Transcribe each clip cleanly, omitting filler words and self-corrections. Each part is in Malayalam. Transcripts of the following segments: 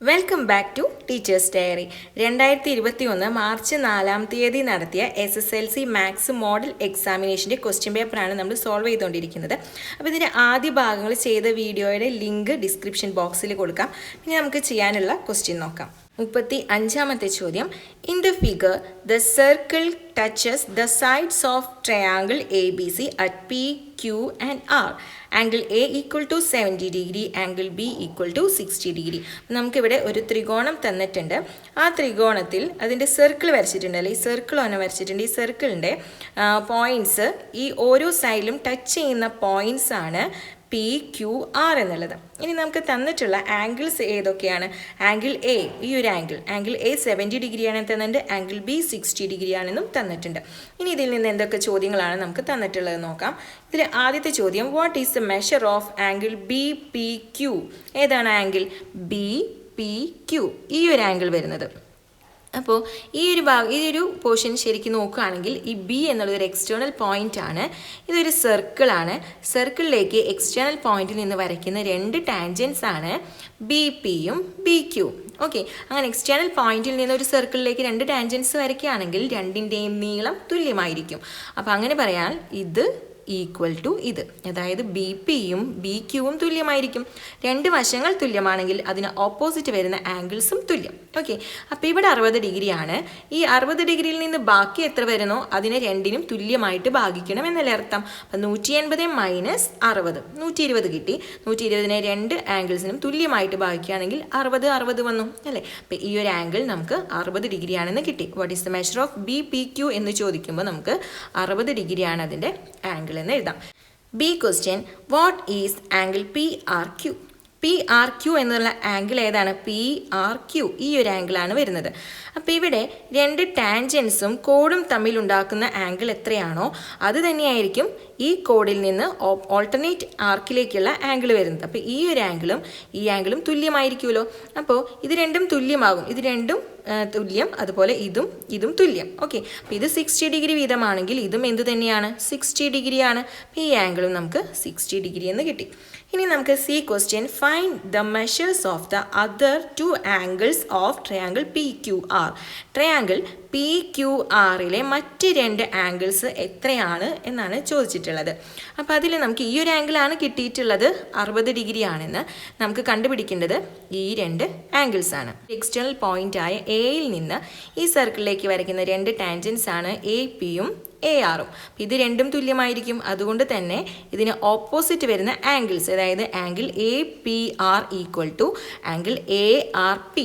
Welcome back to teachers diary. 2021 March 4 നടത്തിയ SSLC മാത്സ് മോഡൽ എക്സാമിനേഷൻ്റെ ക്വസ്റ്റ്യൻ പേപ്പറാണ് നമ്മൾ സോൾവ് ചെയ്തുകൊണ്ടിരിക്കുന്നത്. അപ്പോൾ ഇതിൻ്റെ ആദ്യ ഭാഗങ്ങൾ ചെയ്ത വീഡിയോയുടെ ലിങ്ക് ഡിസ്ക്രിപ്ഷൻ ബോക്സിൽ കൊടുക്കാം. പിന്നെ നമുക്ക് ചെയ്യാനുള്ള ക്വസ്റ്റ്യൻ നോക്കാം. 35ാമത്തെ ചോദ്യം. In the figure the circle touches the sides of triangle ABC at P, Q and R. Angle A equal to 70 degree, angle B equal to 60 degree. നമുക്കിവിടെ ഒരു ത്രികോണം തന്നിട്ടുണ്ട്. ആ ത്രികോണത്തിൽ അതിൻ്റെ സർക്കിൾ വരച്ചിട്ടുണ്ട്, അല്ലെങ്കിൽ ഈ സർക്കിൾ ഒന്ന് വരച്ചിട്ടുണ്ട്. ഈ സർക്കിളിൻ്റെ പോയിൻറ്റ്സ് ഈ ഓരോ സൈഡിലും ടച്ച് ചെയ്യുന്ന പോയിൻറ്റ്സ് ആണ് P, Q, R എന്നുള്ളത്. ഇനി നമുക്ക് തന്നിട്ടുള്ള ആംഗിൾസ് ഏതൊക്കെയാണ്? ആംഗിൾ A, ഈ ഒരു ആംഗിൾ A 70 ഡിഗ്രിയാണ് തന്നിട്ടുണ്ട്, ആംഗിൾ B 60 ഡിഗ്രിയാണെന്നും തന്നിട്ടുണ്ട്. ഇനി ഇതിൽ നിന്ന് എന്തൊക്കെ ചോദ്യങ്ങളാണ് നമുക്ക് തന്നിട്ടുള്ളത് നോക്കാം. ഇതിൽ ആദ്യത്തെ ചോദ്യം, what is the measure of angle BPQ? ഏതാണ് ആംഗിൾ BPQ? ഈ ഒരു ആംഗിൾ വരുന്നത്. അപ്പോൾ ഈ ഒരു പോർഷൻ ശരിക്കും നോക്കുകയാണെങ്കിൽ ഈ B എന്നുള്ളതൊരു എക്സ്റ്റേണൽ പോയിൻ്റ് ആണ്. ഇതൊരു സർക്കിളാണ്. സർക്കിളിലേക്ക് എക്സ്റ്റേണൽ പോയിന്റിൽ നിന്ന് വരയ്ക്കുന്ന രണ്ട് ടാൻജൻസ് ആണ് BPയും BQയും. ഓക്കെ, അങ്ങനെ എക്സ്റ്റേണൽ പോയിന്റിൽ നിന്ന് ഒരു സർക്കിളിലേക്ക് രണ്ട് ടാൻജൻസ് വരയ്ക്കുകയാണെങ്കിൽ രണ്ടിൻ്റെയും നീളം തുല്യമായിരിക്കും. അപ്പോൾ അങ്ങനെ പറയാൻ ഇത് ഈക്വൽ ടു ഇത്, അതായത് BPയും BQയും തുല്യമായിരിക്കും. രണ്ട് വശങ്ങൾ തുല്യമാണെങ്കിൽ അതിന് ഓപ്പോസിറ്റ് വരുന്ന ആംഗിൾസും തുല്യം. ഓക്കെ, അപ്പോൾ ഇവിടെ 60 ഡിഗ്രിയാണ്. ഈ 60 ഡിഗ്രിയിൽ നിന്ന് ബാക്കി എത്ര വരുന്നോ അതിനെ രണ്ടിനും തുല്യമായിട്ട് ഭാഗിക്കണം എന്നല്ലേ അർത്ഥം. അപ്പം 180 മൈനസ് 60, 120 കിട്ടി. 120നെ രണ്ട് ആംഗിൾസിനും തുല്യമായിട്ട് ഭാഗിക്കുകയാണെങ്കിൽ 60 വന്നു അല്ലേ. അപ്പം ഈ ഒരു ആംഗിൾ നമുക്ക് 60 ഡിഗ്രിയാണെന്ന് കിട്ടി. What is the measure of BPQ എന്ന് ചോദിക്കുമ്പോൾ നമുക്ക് 60 ഡിഗ്രിയാണ് അതിൻ്റെ ആംഗിൾ എന്ന് എഴുതാം. B question, what is angle PRQ? PRQ എന്നുള്ള ആംഗിൾ ഏതാണ്? PRQ ഈ ഒരു ആംഗിളാണ് വരുന്നത്. അപ്പോൾ ഇവിടെ രണ്ട് ടാൻജൻസും കോഡും തമ്മിൽ ഉണ്ടാക്കുന്ന ആംഗിൾ എത്രയാണോ അത് തന്നെയായിരിക്കും ഈ കോഡിൽ നിന്ന് ഓൾട്ടർനേറ്റ് ആർക്കിലേക്കുള്ള ആംഗിൾ വരുന്നത്. അപ്പോൾ ഈ ഒരു ആംഗിളും ഈ ആംഗിളും തുല്യമായിരിക്കുമല്ലോ. അപ്പോൾ ഇത് രണ്ടും തുല്യമാകും. ഇത് രണ്ടും തുല്യം, അതുപോലെ ഇതും തുല്യം. ഓക്കെ, അപ്പോൾ ഇത് 60 ഡിഗ്രി വീതമാണെങ്കിൽ ഇതും എന്ത് തന്നെയാണ്? 60 ഡിഗ്രിയാണ്. അപ്പോൾ ഈ ആംഗിളും നമുക്ക് 60 ഡിഗ്രി എന്ന് കിട്ടി. ഇനി നമുക്ക് C question, find the measures of the other two angles of triangle PQR. Triangle PQRലെ മറ്റ് രണ്ട് ആംഗിൾസ് എത്രയാണ് എന്നാണ് ചോദിച്ചിട്ടുള്ളത്. അപ്പോൾ അതിൽ നമുക്ക് ഈ ഒരു ആംഗിളാണ് കിട്ടിയിട്ടുള്ളത്, 60 ഡിഗ്രി ആണെന്ന്. നമുക്ക് കണ്ടുപിടിക്കേണ്ടത് ഈ രണ്ട് ആംഗിൾസ് ആണ്. എക്സ്റ്റേണൽ പോയിന്റ് ആയ എയിൽ നിന്ന് ഈ സർക്കിളിലേക്ക് വരയ്ക്കുന്ന രണ്ട് ടാൻജൻസ് ആണ് APയും ARഉം. ഇത് രണ്ടും തുല്യമായിരിക്കും. അതുകൊണ്ട് തന്നെ ഇതിന് ഓപ്പോസിറ്റ് വരുന്ന ആംഗിൾസ്, അതായത് angle APR equal to angle ARP.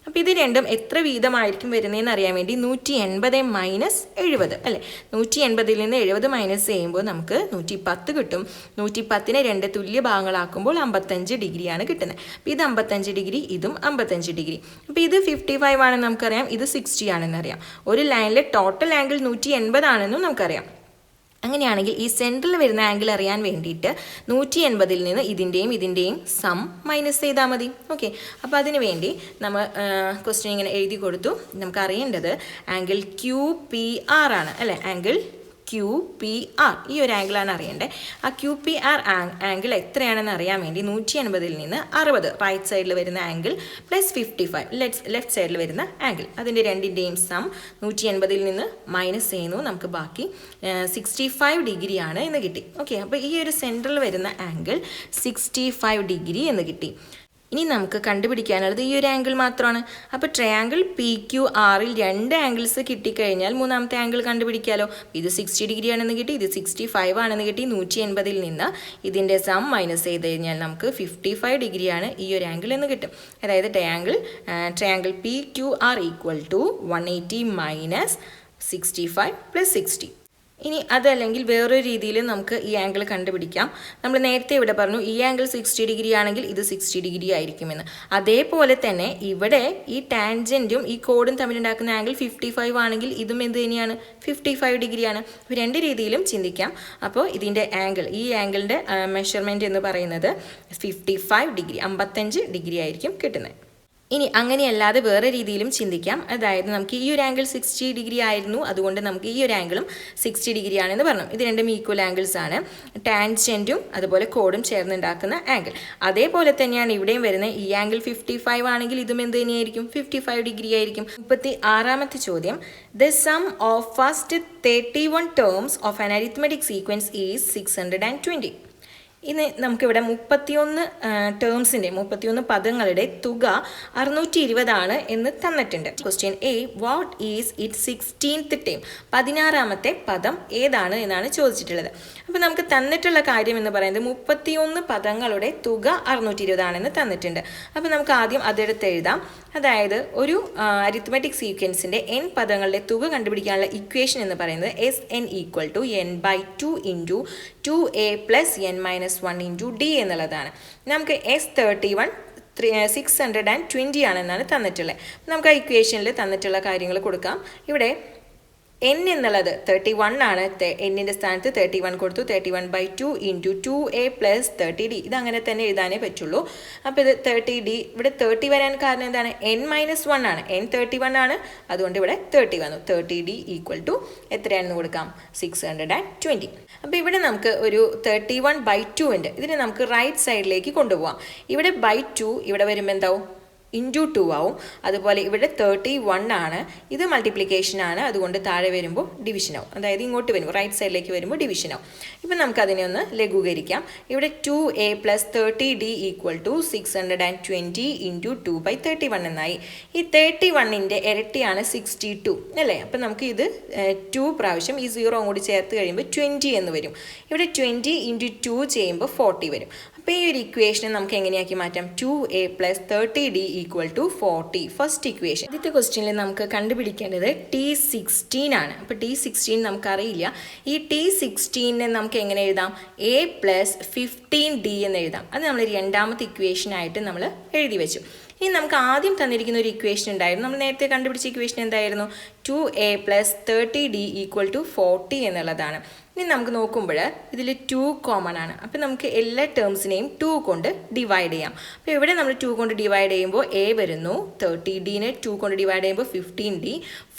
അപ്പോൾ ഇത് രണ്ടും എത്ര വീതമായിരിക്കും വരുന്നതെന്ന് അറിയാൻ വേണ്ടി 180 മൈനസ് 70 അല്ലേ. 180ൽ നിന്ന് 70 മൈനസ് ചെയ്യുമ്പോൾ നമുക്ക് 110 കിട്ടും. 110നെ രണ്ട് തുല്യ ഭാഗങ്ങളാക്കുമ്പോൾ 55 ഡിഗ്രിയാണ് കിട്ടുന്നത്. അപ്പോൾ ഇത് 55 ഡിഗ്രി, ഇതും 55 ഡിഗ്രി. അപ്പോൾ ഇത് 55 ആണെന്ന് നമുക്കറിയാം, ഇത് 60 ആണെന്ന് അറിയാം. ഒരു ലൈനിലെ ടോട്ടൽ ആംഗിൾ 180 ആണെന്നും നമുക്കറിയാം. അങ്ങനെയാണെങ്കിൽ ഈ സെൻറ്ററിൽ വരുന്ന ആംഗിൾ അറിയാൻ വേണ്ടിയിട്ട് 180ൽ നിന്ന് ഇതിൻ്റെയും സം മൈനസ് ചെയ്താൽ മതി. ഓക്കെ, അപ്പോൾ അതിന് വേണ്ടി നമ്മൾ ക്വസ്റ്റ്യൻ ഇങ്ങനെ എഴുതി കൊടുത്തു. നമുക്ക് അറിയേണ്ടത് ആംഗിൾ QPR ആണ് അല്ലേ. ആംഗിൾ QPR ഈ ഒരു ആംഗിളാണ് അറിയേണ്ടത്. ആ QPR ആംഗിൾ എത്രയാണെന്ന് അറിയാൻ വേണ്ടി 180ൽ നിന്ന് 60 റൈറ്റ് സൈഡിൽ വരുന്ന ആംഗിൾ പ്ലസ് 55 ലെഫ്റ്റ് സൈഡിൽ വരുന്ന ആംഗിൾ, അതിൻ്റെ രണ്ടിൻ്റെയും സം 180ൽ നിന്ന് മൈനസ് ചെയ്യുന്നു. നമുക്ക് ബാക്കി 65 ഡിഗ്രിയാണ് എന്ന് കിട്ടി. ഓക്കെ, അപ്പോൾ ഈ ഒരു സെൻറ്ററിൽ വരുന്ന ആംഗിൾ 65 ഡിഗ്രി എന്ന് കിട്ടി. ഇനി നമുക്ക് കണ്ടുപിടിക്കാനുള്ളത് ഈ ഒരു ആംഗിൾ മാത്രമാണ്. അപ്പോൾ ട്രയാങ്കിൾ PQRൽ രണ്ട് ആംഗിൾസ് കിട്ടിക്കഴിഞ്ഞാൽ മൂന്നാമത്തെ ആംഗിൾ കണ്ടുപിടിക്കാമല്ലോ. ഇത് 60 ഡിഗ്രി ആണെന്ന് കിട്ടി, ഇത് 65 ആണെന്ന് കിട്ടി. 180ൽ നിന്ന് ഇതിൻ്റെ സം മൈനസ് ചെയ്ത് കഴിഞ്ഞാൽ നമുക്ക് 55 ഡിഗ്രിയാണ് ഈ ഒരു ആംഗിൾ എന്ന് കിട്ടും. അതായത് triangle PQR equal to 180 minus 65 plus 60. ഇനി അതല്ലെങ്കിൽ വേറൊരു രീതിയിൽ നമുക്ക് ഈ ആംഗിൾ കണ്ടുപിടിക്കാം. നമ്മൾ നേരത്തെ ഇവിടെ പറഞ്ഞു ഈ ആംഗിൾ 60 ഡിഗ്രി ആണെങ്കിൽ ഇത് 60 ഡിഗ്രി ആയിരിക്കുമെന്ന്. അതേപോലെ തന്നെ ഇവിടെ ഈ ടാൻജൻറ്റും ഈ കോഡും തമ്മിലുണ്ടാക്കുന്ന ആംഗിൾ 55 ആണെങ്കിൽ ഇതും എന്ത് തന്നെയാണ്? 55 ഡിഗ്രിയാണ്. രണ്ട് രീതിയിലും ചിന്തിക്കാം. അപ്പോൾ ഇതിൻ്റെ ആംഗിൾ, ഈ ആംഗിളിൻ്റെ മെഷർമെൻറ്റ് എന്ന് പറയുന്നത് 55 ഡിഗ്രി, 55 ഡിഗ്രി ആയിരിക്കും കിട്ടുന്നത്. ഇനി അങ്ങനെയല്ലാതെ വേറെ രീതിയിലും ചിന്തിക്കാം. അതായത് നമുക്ക് ഈ ഒരു ആംഗിൾ 60 ഡിഗ്രി ആയിരുന്നു, അതുകൊണ്ട് നമുക്ക് ഈ ഒരു ആംഗിളും 60 ഡിഗ്രി ആണെന്ന് പറഞ്ഞു. ഇത് രണ്ടും ഈക്വൽ ആംഗിൾസ് ആണ്. ടാൻജൻറ്റും അതുപോലെ കോഡും ചേർന്നുണ്ടാക്കുന്ന ആംഗിൾ. അതേപോലെ തന്നെയാണ് ഇവിടെയും വരുന്നത്. ഈ ആംഗിൾ 55 ആണെങ്കിൽ ഇതും എന്ത് തന്നെയായിരിക്കും? 55 ഡിഗ്രി ആയിരിക്കും. 36ാമത്തെ ചോദ്യം, the sum of first 31 terms of an arithmetic sequence is 620. ഇനി നമുക്കിവിടെ 31 ടേംസിൻ്റെ 31 പദങ്ങളുടെ തുക 620 എന്ന് തന്നിട്ടുണ്ട്. Question A, what is it 16th term? 16ാമത്തെ പദം ഏതാണ് എന്നാണ് ചോദിച്ചിട്ടുള്ളത്. അപ്പോൾ നമുക്ക് തന്നിട്ടുള്ള കാര്യം എന്ന് പറയുന്നത് 31 പദങ്ങളുടെ തുക 620 ആണെന്ന് തന്നിട്ടുണ്ട്. അപ്പോൾ നമുക്ക് ആദ്യം അതെടുത്ത് എഴുതാം. അതായത് ഒരു അരിത്മെറ്റിക് സീക്വൻസിൻ്റെ n പദങ്ങളുടെ തുക കണ്ടുപിടിക്കാനുള്ള ഇക്വേഷൻ എന്ന് പറയുന്നത് SN = n/2 × 2a + n - 1 × d എന്നുള്ളതാണ്. നമുക്ക് S31 620 ആണെന്നാണ് തന്നിട്ടുള്ളത്. നമുക്ക് ആ ഇക്വേഷനിൽ തന്നിട്ടുള്ള കാര്യങ്ങൾ കൊടുക്കാം. ഇവിടെ n എന്നുള്ളത് 31 ആണ്. എന്നിൻ്റെ സ്ഥാനത്ത് 31 കൊടുത്തു. 31/2 × 2a + 30d. ഇതങ്ങനെ തന്നെ എഴുതാനേ പറ്റുള്ളൂ. അപ്പോൾ ഇത് 30d. ഇവിടെ 30 വരാൻ കാരണം എന്താണ്? n - 1 ആണ്. n 31 ആണ്, അതുകൊണ്ട് ഇവിടെ 30 വന്നു. 30d = എത്രയാണെന്ന് കൊടുക്കാം? 620. അപ്പോൾ ഇവിടെ നമുക്ക് ഒരു 31/2 ഉണ്ട്. ഇതിനെ നമുക്ക് റൈറ്റ് സൈഡിലേക്ക് കൊണ്ടുപോകാം. ഇവിടെ /2 ഇവിടെ വരുമ്പോൾ എന്താവും? × 2 ആവും. അതുപോലെ ഇവിടെ 31 ആണ്. ഇത് മൾട്ടിപ്ലിക്കേഷൻ ആണ്, അതുകൊണ്ട് താഴെ വരുമ്പോൾ ഡിവിഷൻ ആവും. അതായത് ഇങ്ങോട്ട് വരുമ്പോൾ റൈറ്റ് സൈഡിലേക്ക് വരുമ്പോൾ ഡിവിഷൻ ആവും. ഇപ്പം നമുക്കതിനെ ഒന്ന് ലഘൂകരിക്കാം. ഇവിടെ 2a + 30d = 620 × 2/31 എന്നായി. ഈ 31ൻ്റെ ഇരട്ടിയാണ് 62 അല്ലേ? അപ്പം നമുക്ക് ഇത് 2 പ്രാവശ്യം ഈ 0 അങ്ങോട്ട് ചേർത്ത് കഴിയുമ്പോൾ 20 എന്ന് വരും. ഇവിടെ 20 × 2 ചെയ്യുമ്പോൾ 40 വരും. അപ്പോൾ ഈ ഒരു ഇക്വേഷനെ നമുക്ക് എങ്ങനെയാക്കി മാറ്റാം? 2a + 30d = 40. First equation. ആദ്യത്തെ ക്വസ്റ്റ്യനിൽ നമുക്ക് കണ്ടുപിടിക്കേണ്ടത് T16 ആണ്. അപ്പോൾ T16 നമുക്കറിയില്ല. ഈ T16നെ നമുക്ക് എങ്ങനെ എഴുതാം? a + 15d എന്ന് എഴുതാം. അത് നമ്മൾ രണ്ടാമത്തെ ഇക്വേഷനായിട്ട് നമ്മൾ എഴുതി വെച്ചു. ഇനി നമുക്ക് ആദ്യം തന്നിരിക്കുന്ന ഒരു ഇക്വേഷൻ ഉണ്ടായിരുന്നു. നമ്മൾ നേരത്തെ കണ്ടുപിടിച്ച ഇക്വേഷൻ എന്തായിരുന്നു? 2a + 30d = 40 എന്നുള്ളതാണ്. ഇനി നമുക്ക് നോക്കുമ്പോൾ ഇതിൽ 2 കോമൺ ആണ്. അപ്പോൾ നമുക്ക് എല്ലാ ടേംസിനെയും 2 കൊണ്ട് ഡിവൈഡ് ചെയ്യാം. അപ്പോൾ ഇവിടെ നമ്മൾ 2 കൊണ്ട് ഡിവൈഡ് ചെയ്യുമ്പോൾ a വരുന്നു. 30dനെ 2 കൊണ്ട് ഡിവൈഡ് ചെയ്യുമ്പോൾ 15d.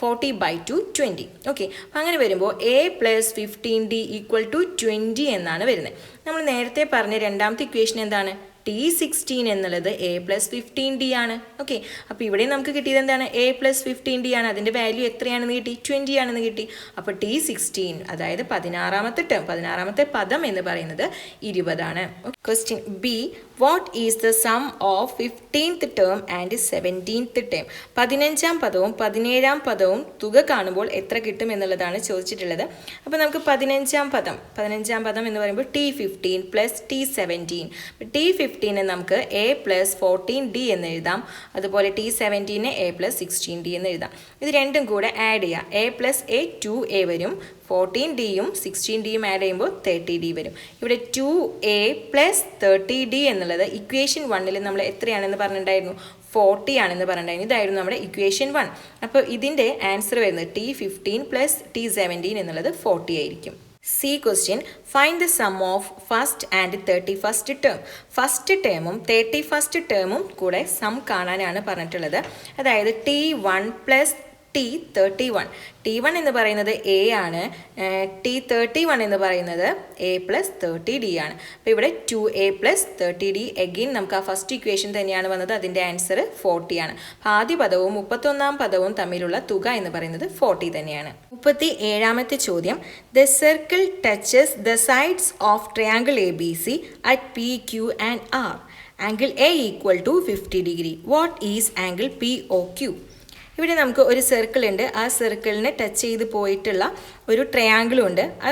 40/2 20. ഓക്കെ, അപ്പോൾ അങ്ങനെ വരുമ്പോൾ a + 15d = 20 എന്നാണ് വരുന്നത്. നമ്മൾ നേരത്തെ പറഞ്ഞ രണ്ടാമത്തെ ഇക്വേഷൻ എന്താണ്? T16 എന്നുള്ളത് a + 15d ആണ്. ഓക്കെ, അപ്പോൾ ഇവിടെ നമുക്ക് കിട്ടിയത് എന്താണ്? a + 15d ആണ്. അതിൻ്റെ വാല്യൂ എത്രയാണെന്ന് കിട്ടി? 20 ആണെന്ന് കിട്ടി. അപ്പോൾ T16 അതായത് 16ാമത്തെ ടേം, 16ാമത്തെ പദം എന്ന് പറയുന്നത് 20 ആണ്. Question B, what is the sum of 15th term and 17th term? 15ാം പദവും 17ാം പദവും തുക കാണുമ്പോൾ എത്ര കിട്ടും എന്നുള്ളതാണ് ചോദിച്ചിട്ടുള്ളത്. അപ്പോൾ നമുക്ക് 15ാം പദം എന്ന് പറയുമ്പോൾ T15 + T17. T15നെ നമുക്ക് a + 14d എന്ന് എഴുതാം. അതുപോലെ T17നെ a + 16d എന്ന് എഴുതാം. ഇത് രണ്ടും കൂടെ ആഡ് ചെയ്യാം. a + a 2a വരും. 14dയും 16dയും ആഡ് ചെയ്യുമ്പോൾ 30d വരും. ഇവിടെ 2a + 30d എന്നുള്ളത് ഇക്വേഷൻ 1ൽ നമ്മൾ എത്രയാണെന്ന് പറഞ്ഞിട്ടുണ്ടായിരുന്നു? 40 ആണെന്ന് പറഞ്ഞിട്ടുണ്ടായിരുന്നു. ഇതായിരുന്നു നമ്മുടെ ഇക്വേഷൻ 1. അപ്പോൾ ഇതിൻ്റെ ആൻസർ വരുന്നത് T15 + T17 എന്നുള്ളത് 40 ആയിരിക്കും. C question, find the sum of first and 31st term. First ടേമും 31st ടേമും കൂടെ സം കാണാനാണ് പറഞ്ഞിട്ടുള്ളത്. അതായത് T1 + T31. T1 എന്ന് പറയുന്നത് a ആണ്. T31 എന്ന് പറയുന്നത് a + 30d ആണ്. അപ്പോൾ ഇവിടെ 2a + 30d. എഗെയിൻ നമുക്ക് ആ ഫസ്റ്റ് ഇക്വേഷൻ തന്നെയാണ് വന്നത്. അതിൻ്റെ ആൻസർ 40 ആണ്. ആദ്യ പദവും 31ാം പദവും തമ്മിലുള്ള തുക എന്ന് പറയുന്നത് 40 തന്നെയാണ്. 37ാമത്തെ ചോദ്യം, the circle touches the sides of triangle ABC at PQ and R. Angle A = 50 degree. What is angle POQ? ഇവിടെ നമുക്ക് ഒരു സർക്കിൾ ഉണ്ട്. ആ സർക്കിളിനെ ടച്ച് ചെയ്ത് പോയിട്ടുള്ള ഒരു ട്രയാങ്കിളും ഉണ്ട്. ആ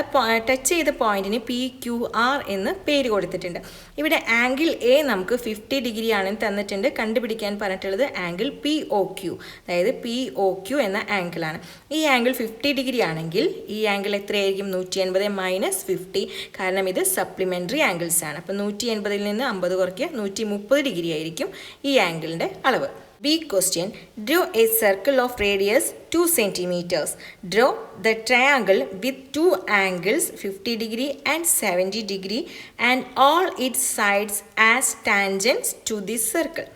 ടച്ച് ചെയ്ത പോയിന്റിന് PQR എന്ന് പേര് കൊടുത്തിട്ടുണ്ട്. ഇവിടെ ആംഗിൾ A നമുക്ക് 50 ഡിഗ്രി ആണെന്ന് തന്നിട്ടുണ്ട്. കണ്ടുപിടിക്കാൻ പറഞ്ഞിട്ടുള്ളത് ആംഗിൾ POQ, അതായത് POQ എന്ന ആംഗിളാണ്. ഈ ആംഗിൾ 50 ഡിഗ്രി ആണെങ്കിൽ ഈ ആംഗിൾ എത്രയായിരിക്കും? 180 - 50. കാരണം ഇത് സപ്ലിമെൻ്ററി ആംഗിൾസ് ആണ്. അപ്പോൾ 180ൽ നിന്ന് 50 കുറയ്ക്കുക, 130 ഡിഗ്രി ആയിരിക്കും ഈ ആംഗിളിൻ്റെ അളവ്. B question, draw a circle of radius 2 centimeters. Draw the triangle with two angles 50 degree and 70 degree and all its sides as tangents to this circle.